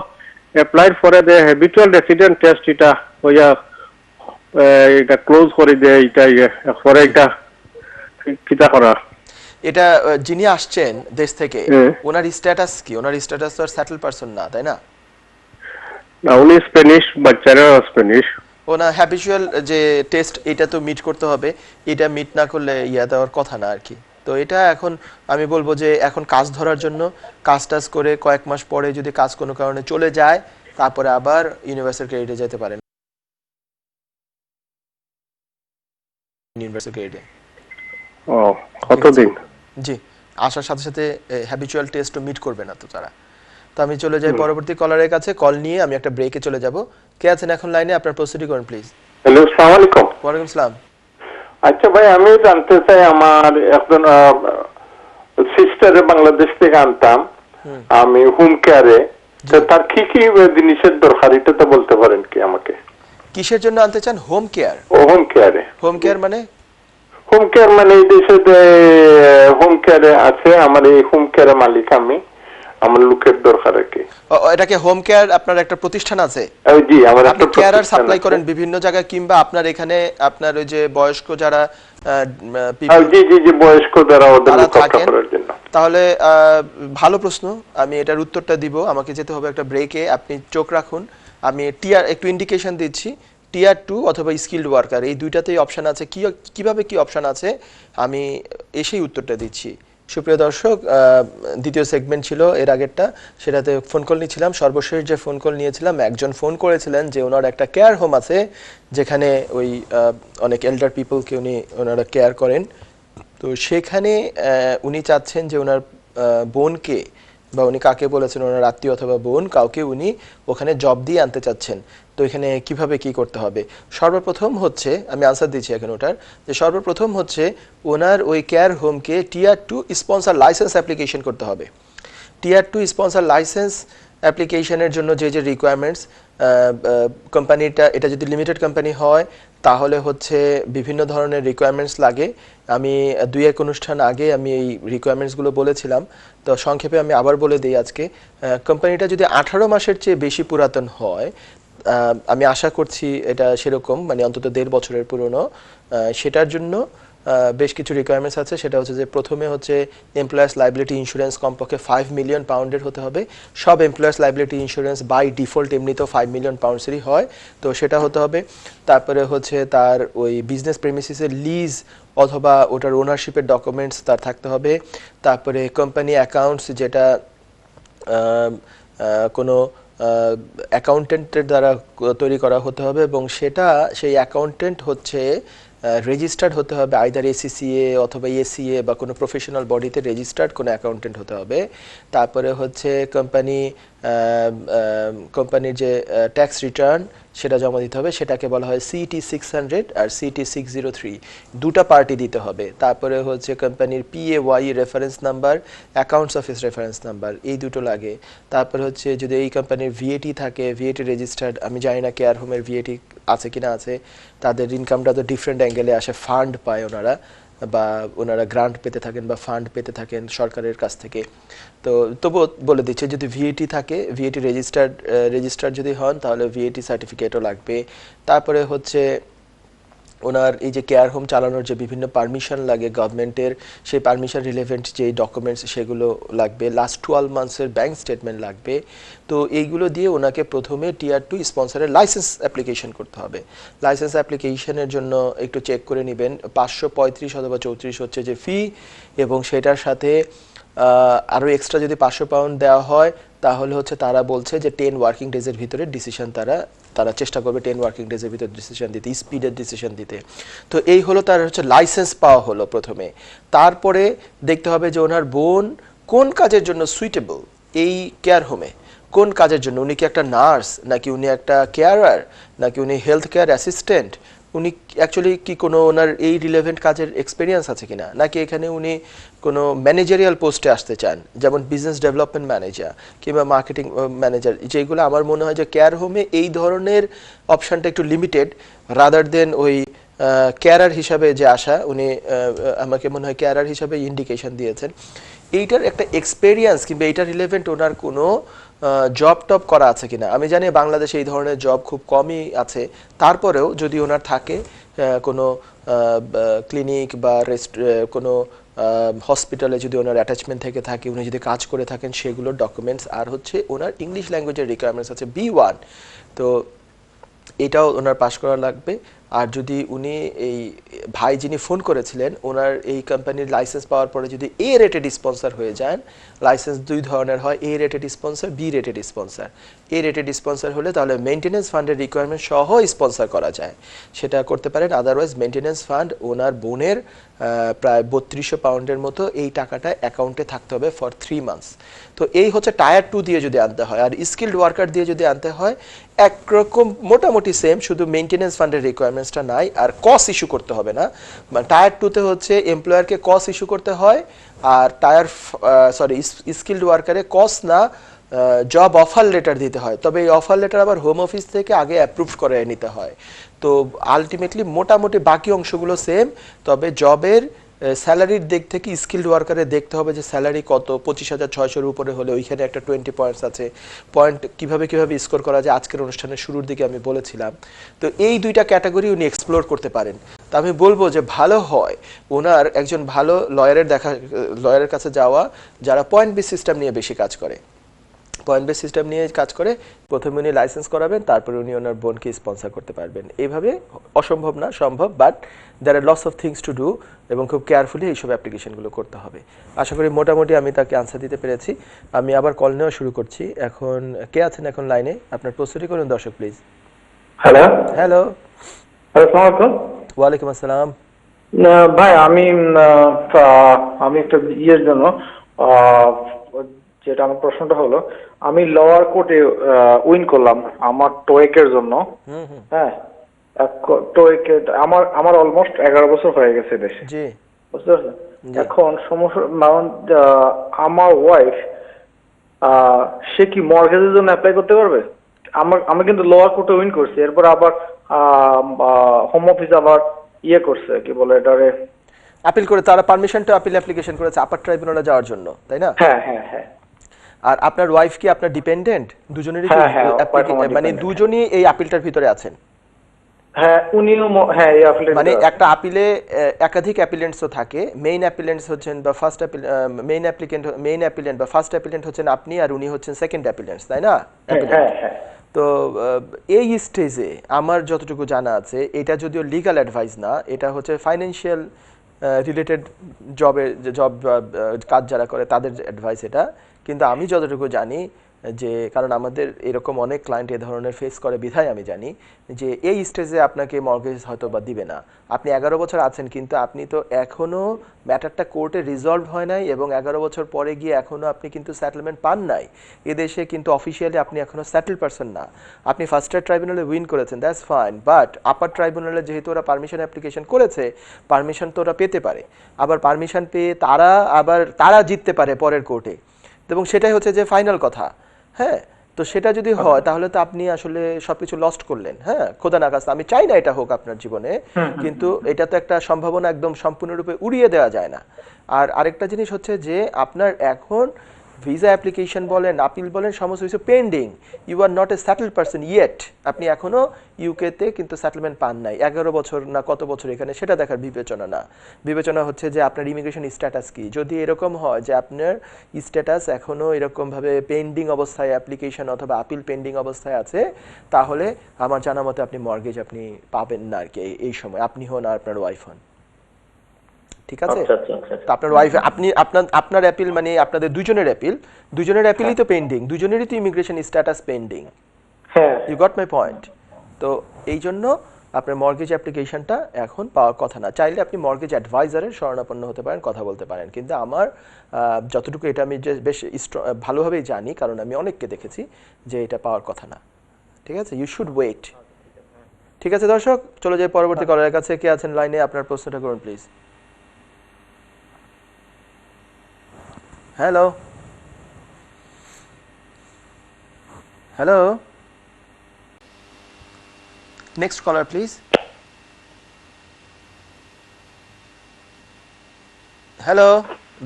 অ্যাপ্লাই করে দেয় হ্যাবিচুয়াল রেসিডেন্ট টেস্ট, এটা হইয়া এটা ক্লোজ করে দেয়, এটা পরে এটা কিটা করা? এটা যিনি আসছেন দেশ থেকে হুম। ওনার স্ট্যাটাস কি? ওনার স্ট্যাটাস তো সেটেল পারসন না, তাই না? না উনি স্প্যানিশ, বাচ্চারাও স্প্যানিশ। ওনার হ্যাবিচুয়াল যে টেস্ট এটা তো মিট করতে হবে, এটা মিট না করলে ইয়া দেওয়ার কথা না আর কি। তো এটা এখন আমি বলবো যে এখন কাজ ধরার জন্য কাজ টাজ করে কয়েক মাস পরে যদি কাজ কোনো কারণে চলে যায় তারপরে আবার ইউনিভার্সাল ক্রেডিটে যেতে পারেন। ইউনিভার্সাল ক্রেডিটে ও কতদিন? জি, আসার সাথে সাথে হ্যাবিচুয়াল টেস্টও মিট করবে না তো তারা। তো আমি চলে যাই পরবর্তী কলারের কাছে। কল নিয়ে আমি একটা ব্রেকে চলে যাব। কে আছেন এখন লাইনে? আপনার প্রস্তুতি করুন প্লিজ। হ্যালো, আসসালামু আলাইকুম। ওয়ালাইকুম সালাম। আচ্ছা ভাই, আমি জানতে চাই, আমার একজন সিস্টারে বাংলাদেশ থেকে আনতাম আমি হোম কেয়ারে, তো তার কি কি জিনিসের দরকার এটা তো বলতে পারেন কি আমাকে? কিসের জন্য আনতে চান? Home care? ও হোম কেয়ারে। হোম কেয়ার মানে? হোম কেয়ার মানে এই দেশে হোম কেয়ারে আছে, আমার এই হোম কেয়ারের মালিক আমি, আমার লোকের দরকার আর কি। এটাকে হোম কেয়ার আপনার একটা প্রতিষ্ঠান আছে? জি, আমার আপনি একটা কেয়ারার প্রতিষ্ঠান সাপ্লাই আছে। করেন বিভিন্ন জায়গায়, কিংবা আপনার এখানে আপনার ওই যে বয়স্ক যারা জি জি জি, বয়স্ক যারা ওদের তারা look after থাকেন? করার জন্য। তাহলে ভালো প্রশ্ন, আমি এটার উত্তরটা দিব। আমাকে যেতে হবে একটা ব্রেকে, আপনি চোখ রাখুন। আমি টিয়ার একটু ইন্ডিকেশন দিচ্ছি, টিয়ার 2 অথবা স্কিলড ওয়ার্কার, এই দুইটাতেই অপশন আছে। কিভাবে কি অপশন আছে আমি এসেই উত্তরটা দিচ্ছি। সুপ্রিয় দর্শক, দ্বিতীয় সেগমেন্ট ছিল এর আগেরটা, সেটাতে ফোন কল নিয়েছিলাম। সর্বশেষ যে ফোন কল নিয়েছিলাম, একজন ফোন করেছিলেন যে ওনার একটা কেয়ার হোম আছে যেখানে ওই অনেক এল্ডার পিপলকে ওনারা কেয়ার করেন। তো সেখানে উনি চাচ্ছেন যে ওনার বোনকে, বা উনি কাকে বলেছেন, ওনার আত্মীয় অথবা বোন কাউকে উনি ওখানে জব দিয়ে আনতে চাচ্ছেন। তো এখানে কিভাবে কি করতে হবে? সর্বপ্রথম হচ্ছে, আমি আনসার দিচ্ছি এখন ওটার, যে সর্বপ্রথম হচ্ছে ওনার ওই কেয়ার হোমকে টিয়ার 2 স্পন্সর লাইসেন্স অ্যাপ্লিকেশন করতে হবে। টিয়ার 2 স্পন্সর লাইসেন্স অ্যাপ্লিকেশনের জন্য যে যে রিকোয়ারমেন্টস, কোম্পানিটা এটা যদি লিমিটেড কোম্পানি হয় তাহলে হচ্ছে বিভিন্ন ধরনের রিকোয়ারমেন্টস লাগে। আমি 2-1 অনুষ্ঠান আগে আমি এই রিকোয়ারমেন্টসগুলো বলেছিলাম, তো সংক্ষেপে আমি আবার বলে দিই আজকে। কোম্পানিটা যদি 18 মাসের চেয়ে বেশি পুরাতন হয়, আমি আশা করছি এটা সেরকম, মানে অন্তত 1.5 বছরের পুরনো, সেটার জন্য বেশ কিছু রিকোয়ারমেন্টস আছে। সেটা হচ্ছে যে প্রথমে হচ্ছে এমপ্লয়ার্স লাইবিলিটি ইন্স্যুরেন্স কমপক্ষে 5 মিলিয়ন পাউন্ডের হতে হবে। সব employers liability insurance by default এমনিতেও 5 মিলিয়ন পাউন্ডসেরই হয়, তো সেটা হতে হবে। তারপরে হচ্ছে তার ওই বিজনেস প্রেমিসিসের লিজ অথবা ওটার ওনারশিপের ডকুমেন্টস তার থাকতে হবে। তারপরে কোম্পানি অ্যাকাউন্টস, যেটা কোনো অ্যাকাউন্টেন্টের দ্বারা তৈরি করা হতে হবে, এবং সেটা সেই অ্যাকাউন্টেন্ট হচ্ছে রেজিস্টার্ড হতে হবে, আইদার এসিসিএ অথবা এসিএ বা কোনো প্রফেশনাল বডিতে রেজিস্টার্ড কোনো অ্যাকাউন্টেন্ট হতে হবে। তারপরে হচ্ছে কোম্পানির যে ট্যাক্স রিটার্ন সেটা জমা দিতে হবে, সেটাকে বলা হয় সিটি 600 আর সিটি 603, দুটা পার্টি দিতে হবে। তারপরে হচ্ছে কোম্পানির PAYE reference number, accounts office reference number, এই দুটো লাগে। তারপরে হচ্ছে যদি এই কোম্পানির ভিএটি থাকে, ভিএটি রেজিস্টার্ড, আমি জানি না কেয়ার হোমের ভিএটি আছে কিনা আছে, তাদের ইনকামটা তো ডিফারেন্ট অ্যাঙ্গেলে আসে, ফান্ড পায় ওনারা, বা ওনারা গ্রান্ট পেতে থাকেন বা ফান্ড পেতে থাকেন সরকারের কাছ থেকে। তো তবুও বলে দিচ্ছে, যদি ভিএটি থাকে, ভিএটি রেজিস্টার্ড যদি হন তাহলে ভিএটি সার্টিফিকেটও লাগবে। তারপরে হচ্ছে ওনার এই যে কেয়ার হোম চালানোর যে বিভিন্ন পারমিশন লাগে গভর্নমেন্টের, সেই পারমিশন রিলেভেন্ট যে ডকুমেন্টস সেগুলো লাগবে। লাস্ট 12 মান্থসের ব্যাংক স্টেটমেন্ট লাগবে। তো এইগুলো দিয়ে ওনাকে প্রথমে টিয়ার 2 স্পন্সরের লাইসেন্স অ্যাপ্লিকেশন করতে হবে। লাইসেন্স অ্যাপ্লিকেশনের জন্য একটু চেক করে নেবেন, 535 অথবা 34 হচ্ছে যে ফি, এবং সেটার সাথে আরও এক্সট্রা যদি 500 পাউন্ড দেওয়া হয় তাহলে হচ্ছে তারা বলছে যে 10 ওয়ার্কিং ডেজের ভিতরে ডিসিশন তারা চেষ্টা করবে 10 ওয়ার্কিং ডেজের ভিতরে ডিসিশন দিতে, স্পিডের ডিসিশন দিতে। তো এই হলো তার হচ্ছে লাইসেন্স পাওয়া হলো প্রথমে। তারপরে দেখতে হবে যে ওনার বোন কোন কাজের জন্য সুইটেবল এই কেয়ার হোমে, কোন কাজের জন্য। উনি কি একটা নার্স, নাকি উনি একটা কেয়ারার, নাকি উনি হেলথ কেয়ার অ্যাসিস্ট্যান্ট, উনি অ্যাকচুয়ালি কি কোনো ওনার এই রিলেভেন্ট কাজের এক্সপিরিয়েন্স আছে কিনা, নাকি এখানে উনি কোনো ম্যানেজারিয়াল পোস্টে আসতে চান, যেমন বিজনেস ডেভেলপমেন্ট ম্যানেজার কিংবা মার্কেটিং ম্যানেজার, যেগুলো আমার মনে হয় যে কেয়ার হোমে এই ধরনের অপশানটা একটু লিমিটেড, রাদার দেন ওই কেয়ারার হিসাবে যে আসা। উনি আমাকে মনে হয় কেয়ারার হিসাবে ইন্ডিকেশন দিয়েছেন। এইটার একটা এক্সপেরিয়েন্স কিংবা এইটা রিলেভেন্ট ওনার কোনো জব টপ করা আছে কিনা। আমি জানি বাংলাদেশে এই ধরনের জব খুব কমই আছে, তারপরেও যদি ওনার থাকে কোনো ক্লিনিক বা কোনো হসপিটালে যদি ওনার অ্যাটাচমেন্ট থেকে থাকে, উনি যদি কাজ করে থাকেন সেগুলোর ডকুমেন্টস, আর হচ্ছে ওনার ইংলিশ ল্যাঙ্গুয়েজের রিকোয়ারমেন্টস আছে B1, তো এটাও ওনার পাস করা লাগবে। আর যদি উনি এই ভাই যিনি ফোন করেছিলেন ওনার এই কোম্পানির লাইসেন্স পাওয়ার পরে যদি A রেটেড স্পন্সর হয়ে যান, লাইসেন্স দুই ধরনের হয়, A rated sponsor, B rated sponsor. A rated sponsor হলে তাহলে মেইনটেনেন্স ফান্ডের রিকোয়ারমেন্ট সহ স্পন্সর করা যায়, সেটা করতে পারেন। আদারওয়াইজ মেইনটেনেন্স ফান্ড ওনার বোনের প্রায় 3200 পাউন্ডের মতো এই টাকাটা অ্যাকাউন্টে থাকতে হবে ফর 3 মান্থস। তো এই হচ্ছে টায়ার 2 দিয়ে যদি আনতে হয়। আর স্কিলড ওয়ার্কার দিয়ে যদি আনতে হয় একরকম মোটামুটি সেম, শুধু মেইনটেনেন্স ফান্ডের রিকোয়ারমেন্টসটা নাই, আর কস ইস্যু করতে হবে না। টায়ার 2তে হচ্ছে এমপ্লয়ারকে কস ইস্যু করতে হয়, আর স্কিলড ওয়ার্কারে কস না, জব অফার লেটার দিতে হয়। তবে এই অফার লেটার আবার হোম অফিস থেকে আগে অ্যাপ্রুভ করে নিতে হয়। তো আলটিমেটলি মোটামুটি বাকি অংশগুলো সেম, তবে জবের স্যালারির দিক থেকে স্কিলড ওয়ার্কারে দেখতে হবে যে স্যালারি কত, 25,600-এর উপরে হলে ওইখানে একটা 20 পয়েন্টস আছে। পয়েন্ট কিভাবে স্কোর করা যায় আজকের অনুষ্ঠানের শুরুর দিকে আমি বলেছিলাম। তো এই দুইটা ক্যাটাগরি উনি এক্সপ্লোর করতে পারেন। তা আমি বলবো যে ভালো হয় ওনার একজন ভালো লয়ারের কাছে যাওয়া, যারা পয়েন্ট বেস সিস্টেম নিয়ে বেশি কাজ করে। পয়েন্ট বেস সিস্টেম নিয়ে কাজ করে, প্রথমে উনি লাইসেন্স করাবেন, তারপরে উনি ওনার বোনকে স্পন্সর করতে পারবেন। এইভাবে অসম্ভব না, সম্ভব, but there are lots of things to do, এবং খুব কেয়ারফুলি এইসব অ্যাপ্লিকেশনগুলো করতে হবে। আশা করি মোটামুটি আমি তাকে আনসার দিতে পেরেছি। আমি আবার কল নেওয়া শুরু করছি। এখন কে আছেন এখন লাইনে? আপনার প্রস্তুতি করুন দর্শক প্লিজ। হ্যালো হ্যালো, আসসালামু আলাইকুম। ওয়ালাইকুম আসসালাম। ভাই আমি একটা ইয়ের জন্য যেটা আমার প্রশ্নটা হলো, আমি লোয়ার কোর্টে উইন করলাম আমার টোয়েকের জন্য। হ্যাঁ, টোয়েকে আমার অলমোস্ট 11 বছর হয়ে গেছে দেশে, জি বুঝতে পারছেন? এখন সমস্যা আমার ওয়াইফ, সে কি মর্গেজের জন্য অ্যাপ্লাই করতে পারবে? আমি কিন্তু লোয়ার কোর্টে উইন করছি, এরপর আবার হোম অফিস আবার ইয়ে করছে, কি বলে এটারে, আপিল করে, তারা পারমিশনটা আপিল অ্যাপ্লিকেশন করেছে আপার ট্রাইব্যুনালে যাওয়ার জন্য, তাই না? হ্যাঁ হ্যাঁ হ্যাঁ। আর আপনার ওয়াইফ কি আপনার ডিপেন্ডেন্ট? দুজনেরই মানে দুজনই এই আপিলটার ভিতরে আছেন? হ্যাঁ, উনিও হ্যাঁ এই আপিলের, মানে একটা আপিলে একাধিক অ্যাপিলেন্টসও থাকে। মেইন অ্যাপিলেন্টস হচ্ছেন বা ফার্স্ট মেইন অ্যাপিলেন্ট বা ফার্স্ট অ্যাপিলেন্ট হচ্ছেন আপনি, আর উনি হচ্ছেন সেকেন্ড অ্যাপিলেন্টস, তাই না? হ্যাঁ হ্যাঁ। তো এই স্টেজে আমার যতটুকু জানা আছে, এটা যদিও লিগ্যাল অ্যাডভাইস না, এটা হচ্ছে ফাইন্যান্সিয়াল রিলেটেড জব কাজ যারা করে তাদের অ্যাডভাইস এটা। কিন্তু আমি যতটুকু জানি যে, কারণ আমাদের এরকম অনেক ক্লায়েন্ট এ ধরনের ফেস করে বিধায় আমি জানি যে এই স্টেজে আপনাকে মর্গেজ হয়তো বা দিবে না। আপনি 11 বছর আছেন, কিন্তু আপনি তো এখনো ম্যাটারটা কোর্টে রিজলভ হয় নাই, এবং 11 বছর পরে গিয়ে এখনো আপনি কিন্তু সেটেলমেন্ট পান নাই। এদেশে কিন্তু অফিসিয়ালি আপনি এখনো সেটেল পারসন না। আপনি ফার্স্ট ট্রাইব্যুনালে উইন করেছেন, দ্যাটস ফাইন, বাট আপার ট্রাইব্যুনালে যেহেতু ওরা পারমিশন অ্যাপ্লিকেশন করেছে, পারমিশন তো ওরা পেতে পারে। আবার পারমিশন পেয়ে তারা জিততে পারে পরের কোর্টে, এবং সেটাই হচ্ছে যে ফাইনাল কথা। হ্যাঁ, তো সেটা যদি হয় তাহলে তো আপনি আসলে সবকিছু লস্ট করলেন। হ্যাঁ, খোদা না খাস্তা, আমি চাই না এটা হোক আপনার জীবনে, কিন্তু এটা তো একটা সম্ভাবনা একদম সম্পূর্ণরূপে উড়িয়ে দেওয়া যায় না। আর আরেকটা জিনিস হচ্ছে যে আপনার এখন ভিসা অ্যাপ্লিকেশন বলেন, আপিল বলেন, সমস্ত কিছু pending. You are not a settled person yet. আপনি এখনো ইউকেতে কিন্তু সেটেলমেন্ট পান নাই। 11 বছর না কত বছর এখানে, সেটা দেখার বিবেচনা না। বিবেচনা হচ্ছে যে আপনার ইমিগ্রেশন স্ট্যাটাস কি। যদি এরকম হয় যে আপনার স্ট্যাটাস এখনো এরকমভাবে পেন্ডিং অবস্থায়, অ্যাপ্লিকেশন অথবা আপিল পেন্ডিং অবস্থায় আছে, তাহলে আমার জানা মতে আপনি মর্গেজ আপনি পাবেন না আর কি এই সময়, আপনি হন আর আপনার ওয়াইফ হন। ঠিক আছে? তো আপনার ওয়াইফ, আপনার অ্যাপিল, মানে আপনাদের দুজনের অ্যাপিলই তো পেন্ডিং, দুজনেরই তো ইমিগ্রেশন স্ট্যাটাস পেন্ডিং। হ্যাঁ, ইউ গট মাই পয়েন্ট? তো এই জন্য আপনার মর্গেজ অ্যাপ্লিকেশনটা এখন পাওয়ার কথা না। চাইলে আপনি মর্গেজ অ্যাডভাইজারের শরণাপন্ন হতে পারেন, কথা বলতে পারেন, কিন্তু আমার যতটুকু এটা আমি যে বেশ ভালোভাবেই জানি, কারণ আমি অনেককে দেখেছি, যে এটা পাওয়ার কথা না। ঠিক আছে, ইউ শুড ওয়েট। ঠিক আছে দর্শক, চলে যাই পরবর্তী কলারের কাছে। কে আছেন লাইনে? আপনার প্রশ্নটা করুন please. Hello hello, next collar please. Hello,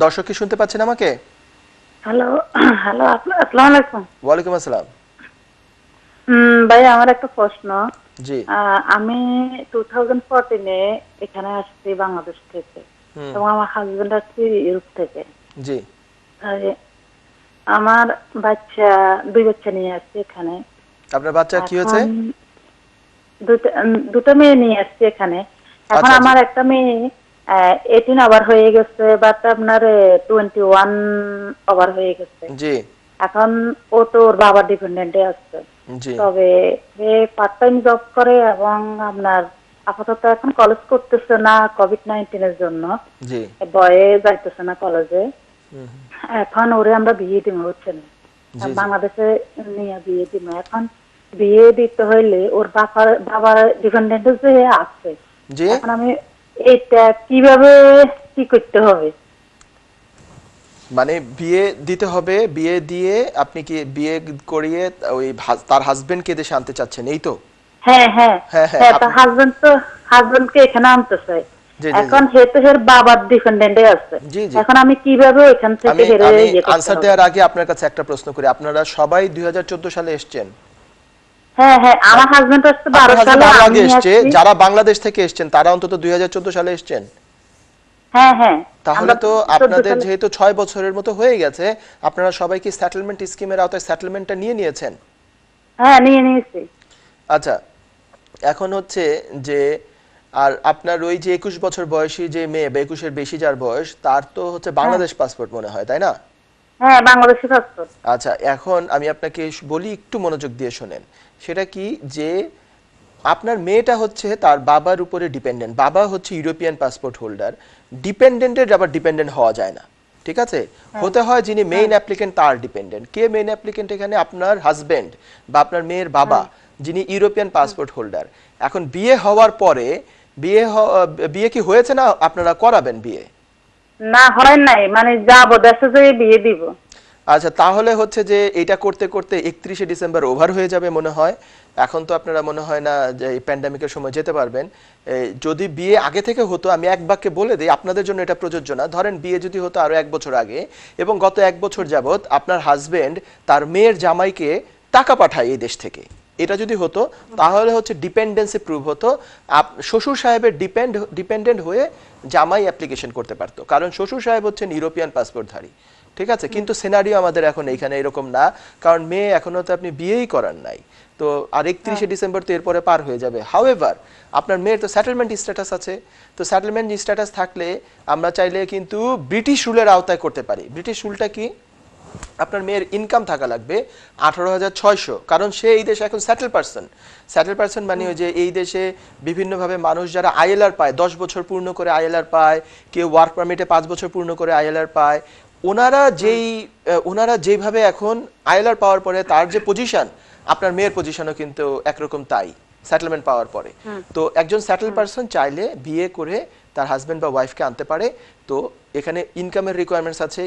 দর্শক কি শুনতে পাচ্ছেন আমাকে? হ্যালো হ্যালো, আসসালামু আলাইকুম। ওয়ালাইকুম আসসালাম। ভাই, আমার একটা প্রশ্ন। জি আমি 2014-এ এখানে আসছি বাংলাদেশ থেকে, এবং আমার হাজবেন্ড আসছে ইউরোপ থেকে। জি আর আমার দুই বাচ্চা নিয়ে আসছি এখানে। আপনার বাচ্চা কি হয়েছে? এখন দুটো মেয়ে নিয়ে আসছি এখানে। এখন আচ্ছা, আমার একটা মেয়ে 18 ওভার হয়ে গেছে, বাট আপনার 21 ওভার হয়ে গেছে। জি এখন ও তো ওর বাবার ডিপেন্ডেন্টে আছে। জি তবে সে পার্ট টাইম জব করে এবং আপনার আপাতত এখন কলেজ করতেছে না কোভিড-19 এর জন্য, জি বয়ে যাইতেছে না কলেজে। এখন ওরে আমরা বিয়ে দিব, বুঝছেন, জি। বাংলাদেশে নিয়ে বিয়ে দিব। এখন বিয়ে দিতে হইলে ওর বাবার ডিপেন্ডেন্ট যে আছে, জি এখন আমি এটা কিভাবে কি করতে হবে? মানে বিয়ে দিতে হবে, বিয়ে দিয়ে আপনি কি বিয়ে করিয়ে ওই তার হাজবেন্ডকে দেশে আনতে চাচ্ছেন, এই তো? হ্যাঁ হ্যাঁ হ্যাঁ, হ্যাঁ, হ্যাঁ, তার হাজবেন্ডকে এখানে আনতে চাই। জি, জি, এখন হেতে হের বাবার ডিপেন্ডেন্টে আছে। জি, জি। এখন আমি কিভাবে এখান থেকে আমি হেরে আমি ইয়ে করতে আনসার হবে? দেওয়ার আগে আপনার কাছে একটা প্রশ্ন করি, আপনারা সবাই 2014 সালে এসেছেন? হ্যাঁ হ্যাঁ, আমার হাজবেন্ড আসছে আপনার 12 হাজবেন্ড সালে, আরো আমি আগে এসছে, আসছি। যারা বাংলাদেশ থেকে এসেছেন তারা অন্তত 2014 সালে এসেছেন। হ্যাঁ হ্যাঁ, তাহলে আমরা তো 14 আপনাদের সালে- যেহেতু 6 বছরের মতো হয়ে গেছে, আপনারা সবাই কি সেটেলমেন্ট স্কিমের আওতায় সেটেলমেন্টটা নিয়ে নিয়েছেন? হ্যাঁ নিয়ে নিয়েছি। আচ্ছা, এখন হচ্ছে যে আর আপনার ওই যে 21 বছর বয়সী যে মেয়ে বা 21-এর বেশি যার বয়স, তার তো হচ্ছে বাংলাদেশ পাসপোর্ট মনে হয়, তাই না? হ্যাঁ, বাংলাদেশি পাসপোর্ট। আচ্ছা, এখন আমি আপনাকে বলি, একটু মনোযোগ দিয়ে শোনেন। সেটা কি যে আপনার মেয়েটা হচ্ছে তার বাবার উপরে ডিপেন্ডেন্ট, বাবা হচ্ছে ইউরোপিয়ান পাসপোর্ট হোল্ডার। ডিপেন্ডেন্টের আবার ডিপেন্ডেন্ট হওয়া যায় না, ঠিক আছে? হতে হয় যিনি মেইন অ্যাপ্লিকেন্ট তার ডিপেন্ডেন্ট। কে মেইন অ্যাপ্লিকেন্ট এখানে? আপনার হাজবেন্ড বা আপনার মেয়ের বাবা, যিনি ইউরোপিয়ান পাসপোর্ট হোল্ডার। এখন বিয়ে হওয়ার পরে বিয়ে কি হয়েছে না আপনারা করাবেন বিয়ে? না হয় নাই, মানে যাবো দেশে যেয়ে বিয়ে দিব। আচ্ছা, তাহলে হচ্ছে যে এটা করতে করতে 31শে ডিসেম্বর ওভার হয়ে যাবে মনে হয়। এখন তো আপনারা মনে হয় না যে এই প্যান্ডেমিকের সময় যেতে পারবেন। যদি বিয়ে আগে থেকে হতো, আমি এক বাক্যে বলে দিই, আপনাদের জন্য এটা প্রযোজ্য না। ধরেন বিয়ে যদি হতো আরো 1 বছর আগে, এবং গত 1 বছর যাবত আপনার হাজবেন্ড তার মেয়ের জামাইকে টাকা পাঠায় এই দেশ থেকে, এটা যদি হতো তাহলে হচ্ছে ডিপেন্ডেন্সি প্রুভ হতো। শ্বশুর সাহেবের ডিপেন্ডেন্ট হয়ে জামাই অ্যাপ্লিকেশন করতে পারতো, কারণ শ্বশুর সাহেব হচ্ছেন ইউরোপিয়ান পাসপোর্টধারী, ঠিক আছে? কিন্তু সিনারিও আমাদের এখন এইখানে এরকম না, কারণ মেয়ে এখনো তো আপনি বিয়েই করার নাই। তো আর 31শে ডিসেম্বর তো এরপরে পার হয়ে যাবে। হাউএভার আপনার মেয়ের তো সেটেলমেন্ট স্ট্যাটাস আছে, তো সেটেলমেন্ট স্ট্যাটাস থাকলে আমরা চাইলে কিন্তু ব্রিটিশ রুলের আওতায় করতে পারি। ব্রিটিশ রুলটা কি? আপনার মেয়ের ইনকাম থাকা লাগবে 18,600, কারণ সে এই দেশে এখন সেটেল পারসন মানে ওই যে এই দেশে বিভিন্নভাবে মানুষ যারা আইএলআর পায়, 10 বছর পূর্ণ করে আইএলআর পায়, কেউ ওয়ার্ক পারমিটে 5 বছর পূর্ণ করে আইএলআর পায়, ওনারা যেভাবে এখন আইএলআর পাওয়ার পরে তার যে পজিশন, আপনার মেয়ের পজিশনও কিন্তু একরকম তাই সেটেলমেন্ট পাওয়ার পরে। তো একজন সেটেল পারসন চাইলে বিয়ে করে তার হাজবেন্ড বা ওয়াইফকে আনতে পারে। তো এখানে ইনকামের রিকোয়ারমেন্টস আছে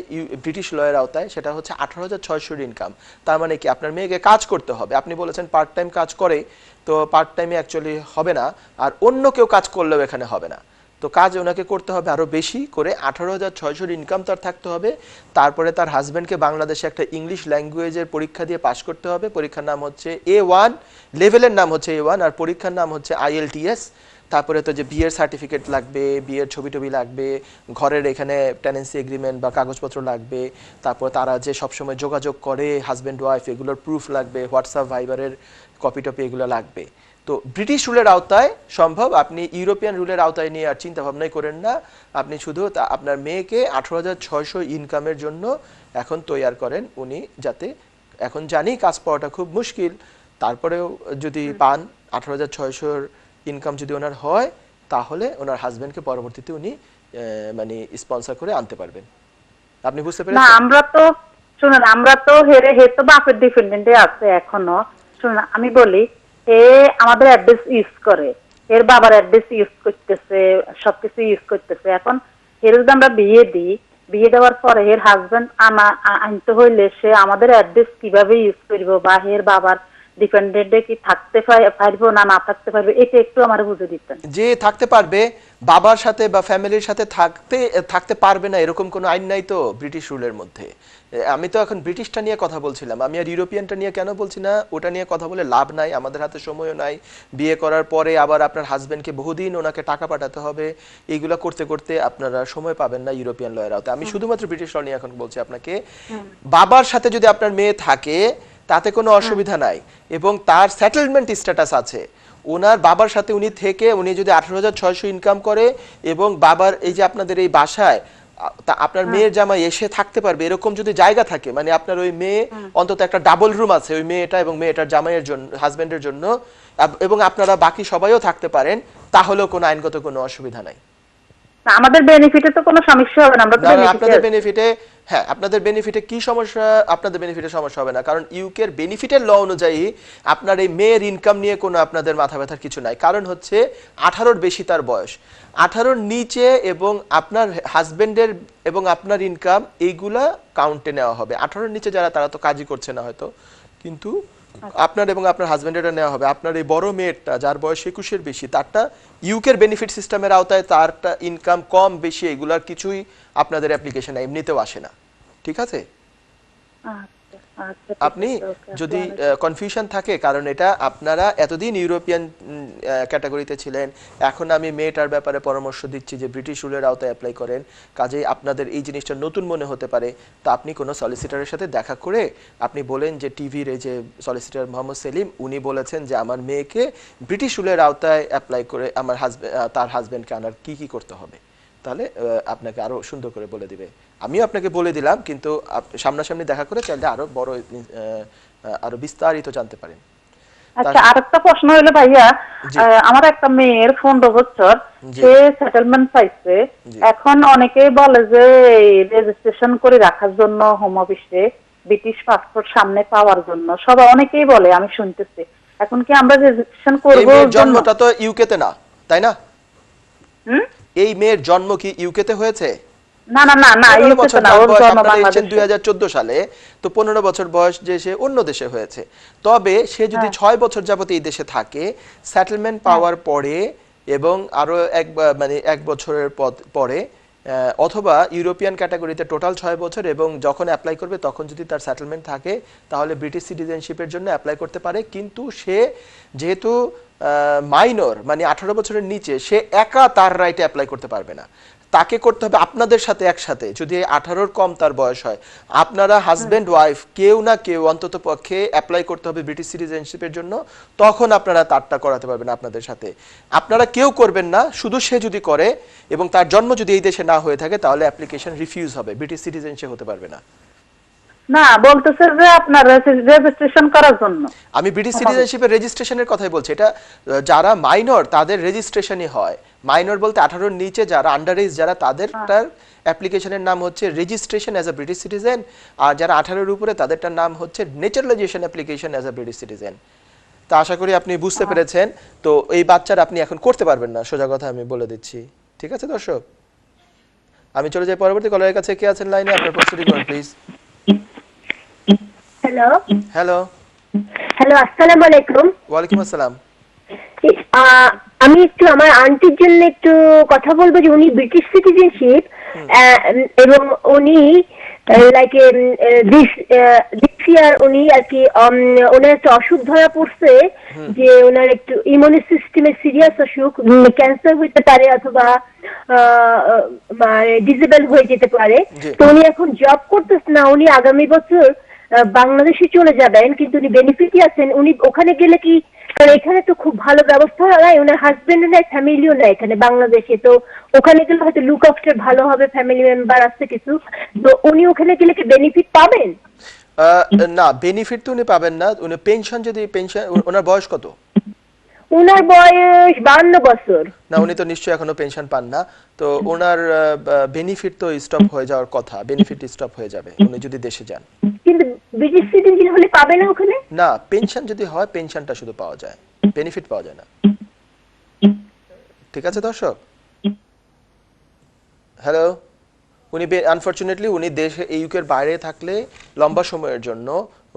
ব্রিটিশ লয়ের আওতায়, সেটা হচ্ছে 18,600 ইনকাম। তার মানে কি আপনার মেয়েকে কাজ করতে হবে। আপনি বলেছেন পার্ট টাইম কাজ করে, তো পার্ট টাইমে অ্যাকচুয়ালি হবে না, আর অন্য কেউ কাজ করলেও এখানে হবে না। তো কাজ ওনাকে করতে হবে আরো বেশি করে, 18,600 ইনকাম তার থাকতে হবে। তারপরে তার হাজবেন্ডকে বাংলাদেশে একটা ইংলিশ ল্যাঙ্গুয়েজের পরীক্ষা দিয়ে পাশ করতে হবে। পরীক্ষার নাম হচ্ছে A1, লেভেলের নাম হচ্ছে A1, আর পরীক্ষার নাম হচ্ছে IELTS। তারপরে তো যে বিয়ের সার্টিফিকেট লাগবে, বিয়ের ছবি টবি লাগবে, ঘরের এখানে টেনেন্সি এগ্রিমেন্ট বা কাগজপত্র লাগবে, তারপর তারা যে সবসময় যোগাযোগ করে হাজব্যান্ড ওয়াইফ, এগুলোর প্রুফ লাগবে, হোয়াটসঅ্যাপ ভাইবারের কপি টপি এগুলো লাগবে। তো ব্রিটিশ রুলের আওতায় সম্ভব, আপনি ইউরোপিয়ান রুলের আওতায় নিয়ে আর চিন্তা ভাবনাই করেন না। আপনি শুধু আপনার মেয়েকে 18,600 ইনকামের জন্য এখন তৈয়ার করেন, উনি যাতে, এখন জানি কাজ পাওয়াটা খুব মুশকিল, তারপরেও যদি পান 18,600 ইনকাম যদি ওনার হয়, তাহলে ওনার হাজবেন্ডকে পরবর্তীতে উনি মানে স্পন্সর করে আনতে পারবেন। আপনি বুঝতে না, পেরেছেন? আমরা তো হে তো বাপের ডিপেন্ডেন্টে আছে এখনো। শুনুন, আমি বলি, হে আমাদের অ্যাড্রেস ইউজ করে, এর বাবার অ্যাড্রেস ইউজ করতেছে, সবকিছু ইউজ করতেছে। এখন এর যদি আমরা বিয়ে দিই, বিয়ে দেওয়ার পরে এর হাজবেন্ড আনতে হইলে সে আমাদের অ্যাড্রেস কিভাবে ইউজ করবো, বা এর বাবার ডিপেন্ডেন্টে কি থাকতে পারবো না না থাকতে পারবে, এটা একটু আমার বুঝে দিতেন। যে থাকতে পারবে, বাবার সাথে বা ফ্যামিলির সাথে থাকতে পারবে না এরকম কোনো আইন নাই তো ব্রিটিশ রুলের মধ্যে। আমি তো এখন ব্রিটিশটা নিয়ে কথা বলছিলাম, আমি আর ইউরোপিয়ানটা নিয়ে কেন বলছি না, ওটা নিয়ে কথা বলে লাভ নাই, আমাদের হাতে সময়ও নাই। বিয়ে করার পরে আবার আপনার হাজবেন্ডকে বহুদিন ওনাকে টাকা পাঠাতে হবে, এইগুলো করতে করতে আপনারা সময় পাবেন না ইউরোপিয়ান লয়ের আওতায়। আমি শুধুমাত্র ব্রিটিশ ল নিয়ে এখন বলছি আপনাকে। বাবার সাথে যদি আপনার মেয়ে থাকে তাতে কোনো অসুবিধা নাই, এবং তার সেটেলমেন্ট স্ট্যাটাস আছে। ওনার বাবার সাথে উনি থেকে উনি যদি 18,600 ইনকাম করে এবং বাবার এই যে আপনাদের এই বাসায় আপনার মেয়ের জামাই এসে থাকতে পারবে এরকম যদি জায়গা থাকে, মানে আপনার ওই মেয়ে অন্তত একটা ডাবল রুম আছে ওই মেয়েটা এবং মেয়েটার জামাইয়ের জন্য, হাজবেন্ডের জন্য, এবং আপনারা বাকি সবাইও থাকতে পারেন, তাহলেও কোনো আইনগত কোনো অসুবিধা নাই। আমাদের বেনিফিটে তো কোনো সমস্যা হবে না, আমরা তো আপনাদের বেনিফিটে, হ্যাঁ আপনাদের বেনিফিটে কি সমস্যা? আপনাদের বেনিফিটে সমস্যা হবে না, কারণ ইউকের বেনিফিটের ল অনুযায়ী আপনার এই মেয়ের ইনকাম নিয়ে কোনো আপনাদের মাথা ব্যথার কিছু নাই। কারণ হচ্ছে 18-র বেশি তার বয়স, 18-র নিচে এবং আপনার হাজবেন্ডের এবং আপনার ইনকাম এইগুলা কাউন্টে নেওয়া হবে। 18-র নিচে যারা তারা তো কাজই করছে না হয়তো, কিন্তু আপনার এবং আপনার হাজবেন্ডেরটা নেওয়া হবে। আপনার এই বড় মেয়েরটা যার বয়স 21-এর বেশি তারটা ইউকের বেনিফিট সিস্টেমের আওতায়, তারটা ইনকাম কম বেশি এগুলার কিছুই আপনাদের অ্যাপ্লিকেশনে এমনিতেও আসে না। ঠিক আছে? আপনি যদি কনফিউশন থাকে, কারণ এটা আপনারা এতদিন ইউরোপিয়ান ক্যাটাগরিতে ছিলেন, এখন আমি মেয়েটার ব্যাপারে পরামর্শ দিচ্ছি যে ব্রিটিশ রুলের আওতায় অ্যাপ্লাই করেন, কাজেই আপনাদের এই জিনিসটা নতুন মনে হতে পারে। তা আপনি কোনো সলিসিটারের সাথে দেখা করে আপনি বলেন যে টিভির এই যে সলিসিটার মোহাম্মদ সেলিম উনি বলেছেন যে আমার মেয়েকে ব্রিটিশ রুলের আওতায় অ্যাপ্লাই করে আমার তার হাজবেন্ডকে আনার কি কি করতে হবে, তাহলে আপনাকে আরো সুন্দর করে বলে দিবে। আমিও আপনাকে বলে দিলাম, কিন্তু সামনাসামনি দেখা করে চাইলে আরো বড় আরো বিস্তারিত জানতে পারেন। আচ্ছা, আরেকটা প্রশ্ন হলো ভাইয়া, আমার একটা মেয়ের 15 বছর, সে সেটেলমেন্ট পাইছে। এখন অনেকেই বলে যে রেজিস্ট্রেশন করে রাখার জন্য হোম অফিসে ব্রিটিশ পাসপোর্ট সামনে পাওয়ার জন্য, সবাই অনেকেই বলে, আমি শুনতেছি। এখন কি আমরা রেজিস্ট্রেশন করব? জন্মটা তো ইউকেতে না, তাই না? এই মেয়ের জন্ম কি ইউকেতে হয়েছে? না না না না, ইউকেতে না, ওর জন্ম বাংলাদেশে 2014 সালে। তো 15 বছর বয়স যে সে অন্য দেশে হয়েছে। তবে সে যদি 6 বছর যাবত এই দেশে থাকে, সেটেলমেন্ট পাওয়ার পরে এবং আরো এক বছরের পরে, অথবা ইউরোপিয়ান ক্যাটাগরিতে টোটাল 6 বছর, এবং যখন অ্যাপ্লাই করবে তখন যদি তার সেটেলমেন্ট থাকে তাহলে ব্রিটিশ সিটিজেনশিপের জন্য অ্যাপ্লাই করতে পারে। কিন্তু সে যেহেতু মাইনর, মানে 18 বছরের নিচে, সে একা তার রাইটে অ্যাপ্লাই করতে পারবে না, তাকে করতে হবে আপনাদের সাথে একসাথে। যদি 18-র কম তার বয়স হয়, আপনারা হাজবেন্ড ওয়াইফ কেউ না কেউ অন্তত পক্ষে অ্যাপ্লাই করতে হবে ব্রিটিশ সিটিজেনশিপের জন্য, তখন আপনারা তারটা করাতে পারবেন আপনাদের সাথে। আপনারা কেউ করবেন না, শুধু সে যদি করে এবং তার জন্ম যদি এই দেশে না হয়ে থাকে তাহলে অ্যাপ্লিকেশন রিফিউজ হবে, ব্রিটিশ সিটিজেনশিপ হতে পারবে না। না, বলতেছে যে আপনার রেজিস্ট্রেশন করার জন্য। আমি ব্রিটিশ সিটিজেনশিপের রেজিস্ট্রেশনের কথাই বলছি। এটা যারা মাইনর তাদের রেজিস্ট্রেশনই হয়। মাইনর বলতে 18-র নিচে যারা, আন্ডার এজ যারা, তাদেরটার অ্যাপ্লিকেশনের নাম হচ্ছে registration as a British citizen, আর যারা 18-এর উপরে তাদেরটার নাম হচ্ছে naturalisation application as a British citizen. তা আশা করি আপনি বুঝতে পেরেছেন। তো এই বাচ্চার আপনি এখন করতে পারবেন না, সোজা কথা আমি বলে দিচ্ছি। ঠিক আছে দর্শক, আমি চলে যাই পরবর্তী কলারের কাছে। কে আছেন লাইনে? আপনার প্রস্তুতি করুন প্লিজ। হ্যালো হ্যালো হ্যালো, আসসালামু আলাইকুম। ওয়ালাইকুম আসসালাম। আমি একটু আমার আন্টির জন্য একটু কথা বলবো, যে উনি ব্রিটিশ সিটিজেনশিপ, এবং উনি লাইক দিস ইয়ার উনি আর কি ওনার একটা অসুখ ধরা পড়ছে, যে ওনার একটু ইমিউনি সিস্টেমের সিরিয়াস অসুখ, ক্যান্সার হইতে পারে অথবা ডিসেবল হয়ে যেতে পারে। তো উনি এখন জব করতেছে না, উনি আগামী বছর বাংলাদেশে চলে যাবেন, কিন্তু উনি বেনিফিটই আছেন। উনি ওখানে গেলে কি, কারণ এখানে তো খুব ভালো ব্যবস্থা নাই, ওনার হাজবেন্ডও নাই, ফ্যামিলিও নাই এখানে বাংলাদেশে, তো ওখানে গেলে হয়তো লুক আফটার ভালো হবে, ফ্যামিলি মেম্বার আছে কিছু, তো উনি ওখানে গেলে কি বেনিফিট পাবেন? না, বেনিফিট তো উনি পাবেন না। উনি পেনশন, যদি পেনশন, ওনার বয়স কত? ওনার বয়স 52 বছর। না, উনি তো নিশ্চয়ই এখনো পেনশন পান না। তো ওনার বেনিফিট তো স্টপ হয়ে যাওয়ার কথা, বেনিফিট স্টপ হয়ে যাবে উনি যদি দেশে যান। কিন্তু ব্রিটিশ সিটিজেন হলে পাবে না ওখানে? না, পেনশন যদি হয় পেনশনটা শুধু পাওয়া যায়, বেনিফিট পাওয়া যায় না। ঠিক আছে দর্শক? হ্যালো, উনি আনফরচুনেটলি উনি দেশে ইউকের বাইরে থাকলে লম্বা সময়ের জন্য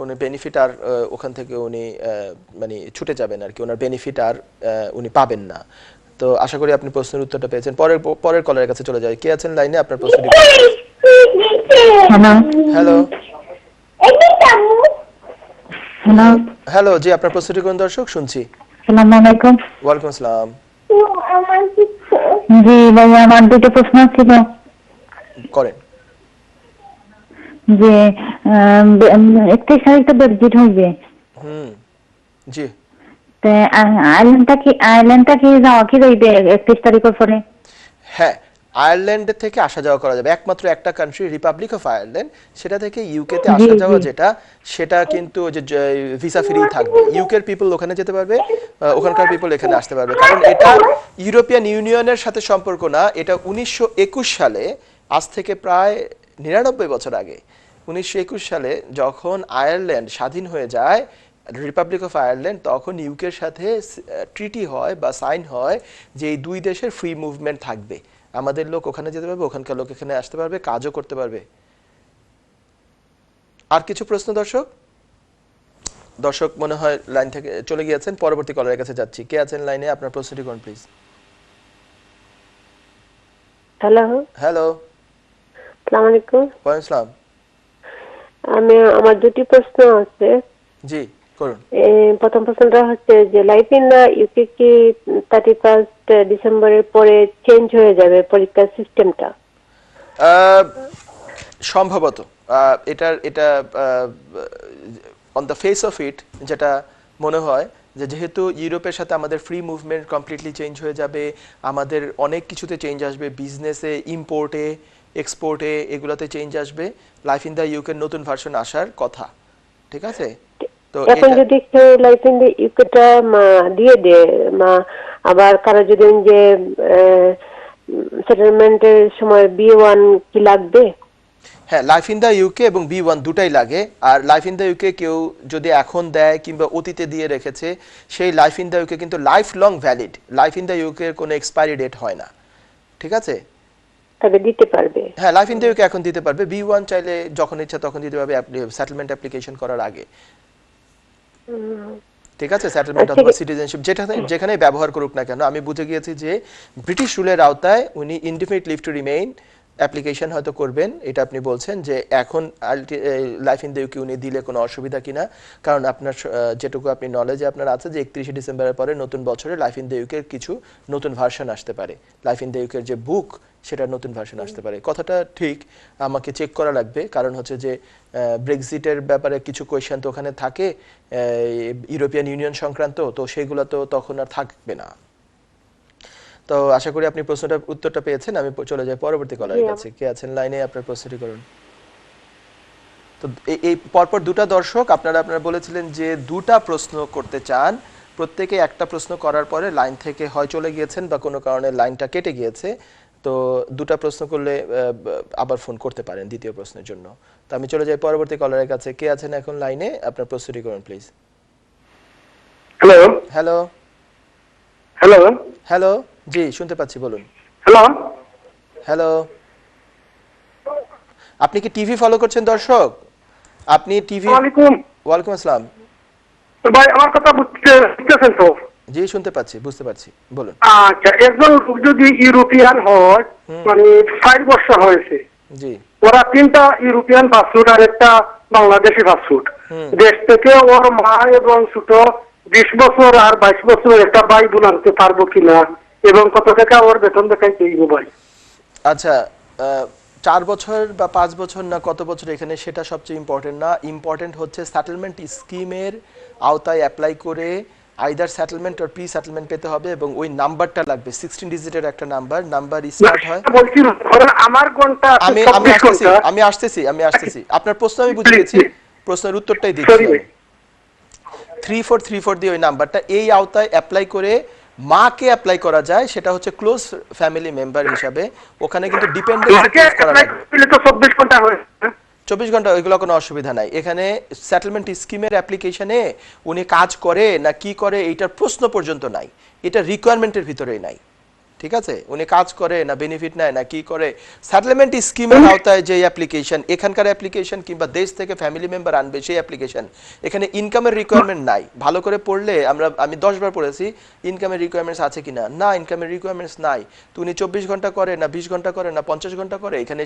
উনি বেনিফিট আর ওখান থেকে উনি মানে ছুটে যাবেন আর কি, ওনার বেনিফিট আর উনি পাবেন না। তো আশা করি আপনি প্রশ্নের উত্তরটা পেয়েছেন। পরের কলারের কাছে চলে যাই। কে আছেন লাইনে? আপনার প্রশ্নটি। হ্যালো হ্যালো হ্যালো হ্যালো, জি আপনার প্রশ্নটি কোন দর্শক? শুনছি। আসসালামু আলাইকুম। ওয়ালাইকুম আসসালাম। জি ভাইয়া, আমার দুটো প্রশ্ন ছিল। করেন। যে 31 তারিখ তো ব্রেক্সিট হইবে, জি তো আয়ারল্যান্ডটা কি যাওয়া কি যাইবে 31 তারিখের পরে? হ্যাঁ, আয়ারল্যান্ড থেকে আসা যাওয়া করা যাবে। একমাত্র একটা কান্ট্রি, রিপাবলিক অফ আয়ারল্যান্ড, সেটা থেকে ইউকে তে আসা যাওয়া যেটা, সেটা কিন্তু যে ভিসা ফ্রি থাকবে। ইউকের পিপল ওখানে যেতে পারবে, ওখানকার পিপল এখানে আসতে পারবে। কারণ এটা ইউরোপিয়ান ইউনিয়নের সাথে সম্পর্ক না, এটা 1921 সালে, আজ থেকে প্রায় 99 বছর আগে, 1921 সালে যখন আয়ারল্যান্ড স্বাধীন হয়ে যায়, রিপাবলিক অফ আয়ারল্যান্ড, তখন ইউকের সাথে ট্রিটি হয় বা সাইন হয় যে এই দুই দেশের ফ্রি মুভমেন্ট থাকবে। আমাদের লোক ওখানে যেতে পারবে, ওখানকার লোক এখানে আসতে পারবে, কাজও করতে পারবে। আর কিছু প্রশ্ন দর্শক? দর্শক মনে হয় লাইন থেকে চলে গিয়েছেন। পরবর্তী কলারের কাছে যাচ্ছি। কে আছেন লাইনে? আপনার প্রশ্নটি কোন প্লিজ। হ্যালো হ্যালো, আসসালামু আলাইকুম। ওয়ালাইকুম আসসালাম। আমার দুটি প্রশ্ন আছে। জি করুন। প্রথম প্রশ্নটা হচ্ছে যে লাইফ ইন দ্য ইউকে কি 31 ডিসেম্বরের পরে চেঞ্জ হয়ে যাবে পরীক্ষার সিস্টেমটা? সম্ভবত এটা on the face of it যেটা মনে হয় যে যেহেতু ইউরোপের সাথে আমাদের ফ্রি মুভমেন্ট কমপ্লিটলি চেঞ্জ হয়ে যাবে, আমাদের অনেক কিছুতে চেঞ্জ আসবে, বিজনেসে, ইম্পোর্টে, এক্সপোর্টে, এগুলোতে চেঞ্জ আসবে। লাইফ ইন দ্য ইউকের নতুন ভার্সন আসার কথা। ঠিক আছে? তো এখন যদি লাইফ ইন দ্য ইউকেটা দিয়ে দেয়, আবার কারো যদি যে সেটেলমেন্টের সময় B1 কি লাগবে? হ্যাঁ, লাইফ ইন দ্য ইউকে এবং B1 দুটাই লাগে। আর লাইফ ইন দ্য ইউকে কেউ যদি এখন দেয় কিংবা অতীতে দিয়ে রেখেছে, সেই লাইফ ইন দ্য ইউকে কিন্তু life long valid. Life in the UK কোনো এক্সপায়ারি ডেট হয় না। ঠিক আছে? তবে দিতে পারবে। হ্যাঁ, লাইফ ইন দ্য ইউকে এখন দিতে পারবে। B1 চাইলে যখন ইচ্ছা তখন দিতে পারবে, সেটেলমেন্ট অ্যাপ্লিকেশন করার আগে। ঠিক আছে? সেটেলমেন্ট অথবা সিটিজেনশিপ যেখানে ব্যবহার করুক না কেন। আমি বুঝে গিয়েছি যে ব্রিটিশ রুলের আওতায় উনি indefinite leave to remain application হয়তো করবেন। এটা আপনি বলছেন যে এখন লাইফ ইন দ্য ইউকে উনি দিলে কোনো অসুবিধা কিনা, কারণ আপনার যেটুকু আপনি নলেজে আপনার আছে যে 31 ডিসেম্বরের পরে নতুন বছরে লাইফ ইন দ্য ইউকের কিছু নতুন ভার্সন আসতে পারে। লাইফ ইন দ্য ইউকের যে বুক, সেটা নতুন ভার্সন আসতে পারে। কথাটা ঠিক, আমাকে চেক করা লাগবে। কারণ হচ্ছে যে ব্রেক্সিটের ব্যাপারে কিছু কোয়েশ্চেন তো ওখানে থাকে ইউরোপিয়ান ইউনিয়ন সংক্রান্ত, তো সেগুলো তো তখন আর থাকবে না। তো আশা করি আপনি উত্তরটা পেয়েছেন। আমি চলে যাই পরবর্তী কলারের কাছে। কে আছেন লাইনে? আপনার প্রশ্নটি করুন। তো এই পরপর দুটা দর্শক আপনারা বলেছিলেন যে দুটা প্রশ্ন করতে চান। প্রত্যেকে একটা প্রশ্ন করার পরে লাইন থেকে হয় চলে গিয়েছেন বা কোনো কারণে লাইনটা কেটে গিয়েছে। তো দুটা প্রশ্ন করলে আবার ফোন করতে পারেন দ্বিতীয় প্রশ্নের জন্য। তো আমি চলে যাই পরবর্তী কলারের কাছে। কে আছেন এখন লাইনে? আপনার প্রশ্নটি করুন please. Hello hello hello hello, জি শুনতে পাচ্ছি, বলুন। হ্যালো হ্যালো, আপনি কি টিভি ফলো করছেন দর্শক? আপনি টিভি। ওয়ালাইকুম আসসালাম ভাই, আমার কথা বুঝতেছেন তো? জি শুনতে পাচ্ছি, বুঝতে পারছি, বলুন। আচ্ছা, একজন লোক যদি ইউরোপিয়ান হয়, মানে 5 বছর হয়েছে, জি, ওরা 3টা ইউরোপিয়ান পাসপোর্ট আর একটা বাংলাদেশি পাসপোর্ট, দেশ থেকে ওর মা এবং ছোট 20 বছর আর 22 বছর একটা ভাই বোন আনতে পারবো কিনা, এবং কত টাকা ওর বেতন দেখাইতে ভাই? আচ্ছা, 4 বছর বা 5 বছর না কত বছর এখানে সেটা সবচেয়ে ইম্পর্টেন্ট না। ইম্পর্টেন্ট হচ্ছে সেটেলমেন্ট স্কিমের আওতায় অ্যাপ্লাই করে either settlement or pre settlement পেতে হবে, এবং ওই নাম্বারটা লাগবে। 16 ডিজিটের একটা নাম্বার স্টার্ট হয়। বলছি আমার ঘন্টা আমি আসতেছি। আপনার প্রশ্ন আমি বুঝে গেছি, প্রশ্নের উত্তরটাই দিচ্ছি। 3434 দিয়ে ওই নাম্বারটা, এই আওতায় অ্যাপ্লাই করে মাকে অ্যাপ্লাই করা যায়। সেটা হচ্ছে ক্লোজ ফ্যামিলি মেম্বার হিসাবে। ওখানে কিন্তু ডিপেন্ডেন্সি প্রেস করা লাগে। 24 ঘন্টা হয়, 24 ঘন্টা, ওইগুলো কোনো অসুবিধা নাই। এখানে সেটেলমেন্ট স্কিমের অ্যাপ্লিকেশনে উনি কাজ করে না কি করে এইটার প্রশ্ন পর্যন্ত নাই, এটা রিকোয়ারমেন্টের ভিতরেই নাই। ঠিক আছে, উনি কাজ করে না বেনিফিট নেয় না কি করে, সেটেলমেন্ট স্কিমের আওতায় যে অ্যাপ্লিকেশন, এখানকার অ্যাপ্লিকেশন কিংবা দেশ থেকে ফ্যামিলি মেম্বার আনবে সেই অ্যাপ্লিকেশন, এখানে ইনকামের রিকোয়ারমেন্ট নাই। ভালো করে পড়লে আমি 10 বার পড়েছি ইনকামের রিকোয়ারমেন্টস আছে কিনা, না ইনকামের রিকোয়ারমেন্টস নাই। তো উনি 24 ঘন্টা করে না 20 ঘন্টা করে না 50 ঘন্টা করে, এখানে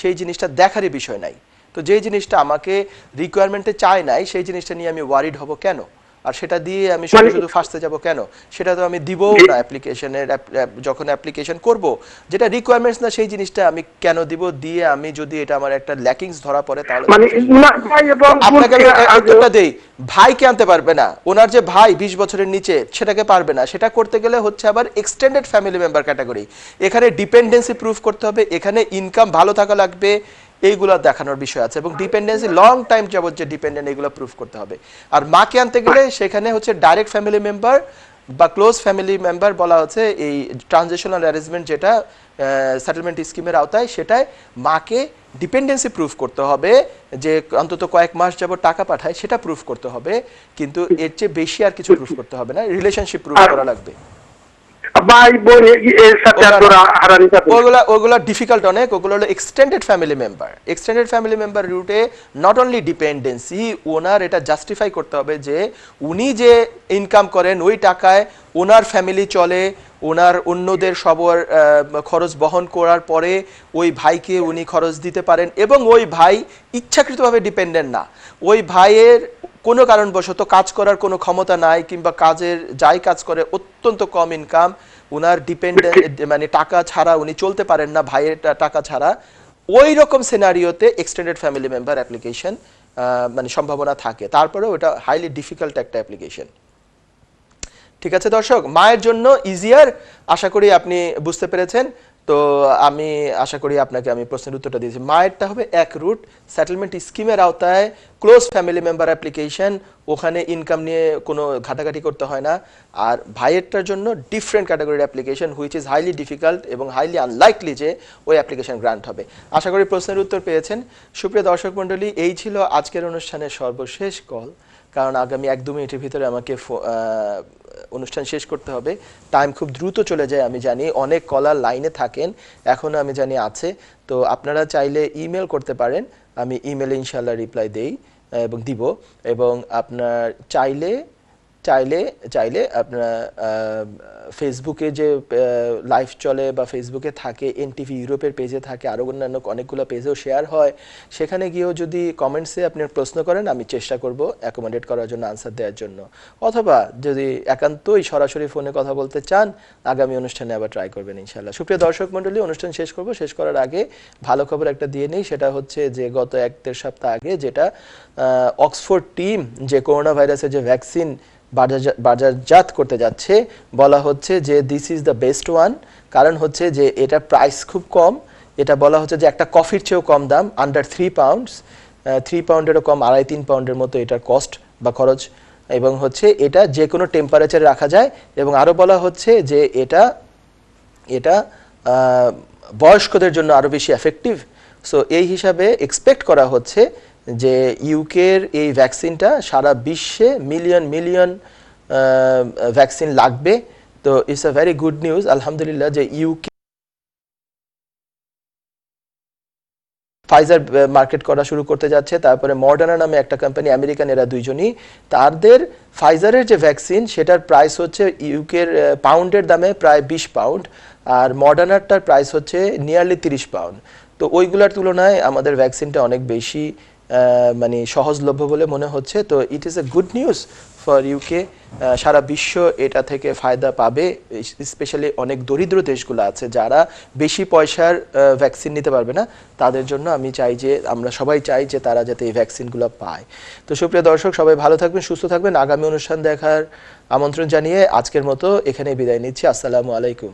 সেই জিনিসটা দেখারই বিষয় নাই। তো যেই জিনিসটা আমাকে রিকোয়ারমেন্টে চায় নাই সেই জিনিসটা নিয়ে আমি ওয়ারিড হব কেন, আর সেটা দিয়ে আমি শুধু ফাঁসতে যাব কেন? সেটা তো আমি দিবও না অ্যাপ্লিকেশনের, যখন অ্যাপ্লিকেশন করব যেটা রিকোয়ারমেন্টস না সেই জিনিসটা আমি কেন দিব? দিয়ে আমি যদি এটা আমার একটা ল্যাকিংস ধরা পড়ে তাহলে আপনাকে উত্তরটা দেই, ভাইকে আনতে পারবে না, ওনার যে ভাই 20 বছরের নিচে সেটাকে পারবে না। সেটা করতে গেলে হচ্ছে আবার এক্সটেন্ডেড ফ্যামিলি মেম্বার ক্যাটাগরি, এখানে ডিপেন্ডেন্সি প্রুফ করতে হবে, এখানে ইনকাম ভালো থাকা লাগবে, এইগুলো দেখানোর বিষয় আছে, এবং ডিপেন্ডেন্সি লং টাইম যাবত যে ডিপেন্ডেন্ট এগুলো প্রুফ করতে হবে। আর মাকে আনতে গেলে সেখানে হচ্ছে ডাইরেক্ট ফ্যামিলি মেম্বার বা ক্লোজ ফ্যামিলি মেম্বার বলা হচ্ছে, এই ট্রানজিশনাল অ্যারেঞ্জমেন্ট যেটা সেটেলমেন্ট স্কিমের আওতায়, সেটায় মাকে ডিপেন্ডেন্সি প্রুফ করতে হবে, যে অন্তত কয়েক মাস যাবত টাকা পাঠায় সেটা প্রুফ করতে হবে, কিন্তু এর চেয়ে বেশি আর কিছু প্রুফ করতে হবে না, রিলেশনশিপ প্রুফ করা লাগবে। ওগুলা ডিফিকাল্ট অনেক, ওগুলো হলো extended family member. Extended family member রুটে নট অনলি ডিপেন্ডেন্সি, ওনার এটা জাস্টিফাই করতে হবে যে উনি যে ইনকাম করেন ওই টাকায় ওনার ফ্যামিলি চলে, ওনার অন্যদের সবার খরচ বহন করার পরে ওই ভাইকে উনি খরচ দিতে পারেন, এবং ওই ভাই ইচ্ছাকৃতভাবে ডিপেন্ডেন্ট না, ওই ভাইয়ের কোনো কারণবশত কাজ করার কোনো ক্ষমতা নাই, কিংবা কাজের যাই কাজ করে অত্যন্ত কম ইনকাম, উনার ডিপেন্ডেন্ট মানে টাকা ছাড়া উনি চলতে পারেন না ভাইয়ের টাকা ছাড়া, ওই রকম সিনারিওতে এক্সটেন্ডেড ফ্যামিলি মেম্বার অ্যাপ্লিকেশন মানে সম্ভাবনা থাকে। তারপরে ওটা হাইলি ডিফিকাল্ট একটা অ্যাপ্লিকেশন। ঠিক আছে দর্শক, মায়ের জন্য ইজিয়ার, আশা করি আপনি বুঝতে পেরেছেন। তো আমি আশা করি আপনাকে আমি প্রশ্নের উত্তরটা দিয়েছি। মায়েরটা হবে এক রুট, সেটেলমেন্ট স্কিমের আওতায় ক্লোজ ফ্যামিলি মেম্বার অ্যাপ্লিকেশন, ওখানে ইনকাম নিয়ে কোনো ঘাটাঘাটি করতে হয় না। আর ভাইয়েরটার জন্য ডিফারেন্ট ক্যাটাগরির application, which is highly difficult এবং হাইলি আনলাইকলি যে ওই অ্যাপ্লিকেশন গ্রান্ট হবে। আশা করি প্রশ্নের উত্তর পেয়েছেন। সুপ্রিয় দর্শক মণ্ডলী, এই ছিল আজকের অনুষ্ঠানের সর্বশেষ কল, কারণ আগামী 1-2 মিনিটের ভিতরে আমাকে অনুষ্ঠান শেষ করতে হবে। টাইম খুব দ্রুত চলে যায় আমি জানি, অনেক কলার লাইনে থাকেন এখনো আমি জানি আছে। তো আপনারা চাইলে ইমেল করতে পারেন, আমি ইমেলে ইনশাআল্লাহ রিপ্লাই দেই এবং দিব। এবং আপনার চাইলে আপনারা ফেসবুকে যে লাইভ চলে বা ফেসবুকে থাকে, এনটিভি ইউরোপের পেজে থাকে, আরও অন্যান্য অনেকগুলো পেজেও শেয়ার হয়, সেখানে গিয়েও যদি কমেন্টসে আপনি প্রশ্ন করেন আমি চেষ্টা করব অ্যাকোমোডেট করার জন্য, আনসার দেওয়ার জন্য। অথবা যদি একান্তই সরাসরি ফোনে কথা বলতে চান আগামী অনুষ্ঠানে আবার ট্রাই করবেন ইনশাআল্লাহ। সুপ্রিয় দর্শক মণ্ডলী, অনুষ্ঠান শেষ করব। শেষ করার আগে ভালো খবর একটা দিয়ে নেই, সেটা হচ্ছে যে গত 1-1.5 সপ্তাহ আগে যেটা অক্সফোর্ড টিম যে করোনা ভাইরাসের যে ভ্যাকসিন বাজারজাত করতে যাচ্ছে, বলা হচ্ছে যে this is the best one. কারণ হচ্ছে যে এটা প্রাইস খুব কম, এটা বলা হচ্ছে যে একটা কফির চেয়েও কম দাম, আন্ডার 3 পাউন্ডস, 3 পাউন্ডেরও কম, 2.5-3 পাউন্ডের মতো এটার কস্ট বা খরচ, এবং হচ্ছে এটা যে কোনো টেম্পারেচারে রাখা যায়। এবং আরও বলা হচ্ছে যে এটা বয়স্কদের জন্য আরও বেশি এফেক্টিভ। সো এই হিসাবে এক্সপেক্ট করা হচ্ছে যে ইউকের এই ভ্যাকসিনটা সারা বিশ্বে মিলিয়ন ভ্যাকসিন লাগবে। তো it's a very good news আলহামদুলিল্লাহ যে ইউকে ফাইজার মার্কেট করা শুরু করতে যাচ্ছে। তারপরে মডার্না নামে একটা কোম্পানি, আমেরিকান, এরা দুইজনই, তাদের ফাইজারের যে ভ্যাকসিন সেটার প্রাইস হচ্ছে ইউকের পাউন্ডের দামে প্রায় 20 পাউন্ড, আর মডার্নারটার প্রাইস হচ্ছে নিয়ারলি 30 পাউন্ড। তো ওইগুলোর তুলনায় আমাদের ভ্যাকসিনটা অনেক বেশি মানে সহজলভ্য বলে মনে হচ্ছে। তো it is a good news for UK. সারা বিশ্ব এটা থেকে ফায়দা পাবে, স্পেশালি অনেক দরিদ্র দেশগুলো আছে যারা বেশি পয়সার ভ্যাকসিন নিতে পারবে না, তাদের জন্য আমি চাই যে আমরা সবাই চাই যে তারা যাতে এই ভ্যাকসিনগুলো পায়। তো সুপ্রিয় দর্শক, সবাই ভালো থাকবেন, সুস্থ থাকবেন। আগামী অনুষ্ঠান দেখার আমন্ত্রণ জানিয়ে আজকের মতো এখানে বিদায় নিচ্ছি। আসসালামু আলাইকুম।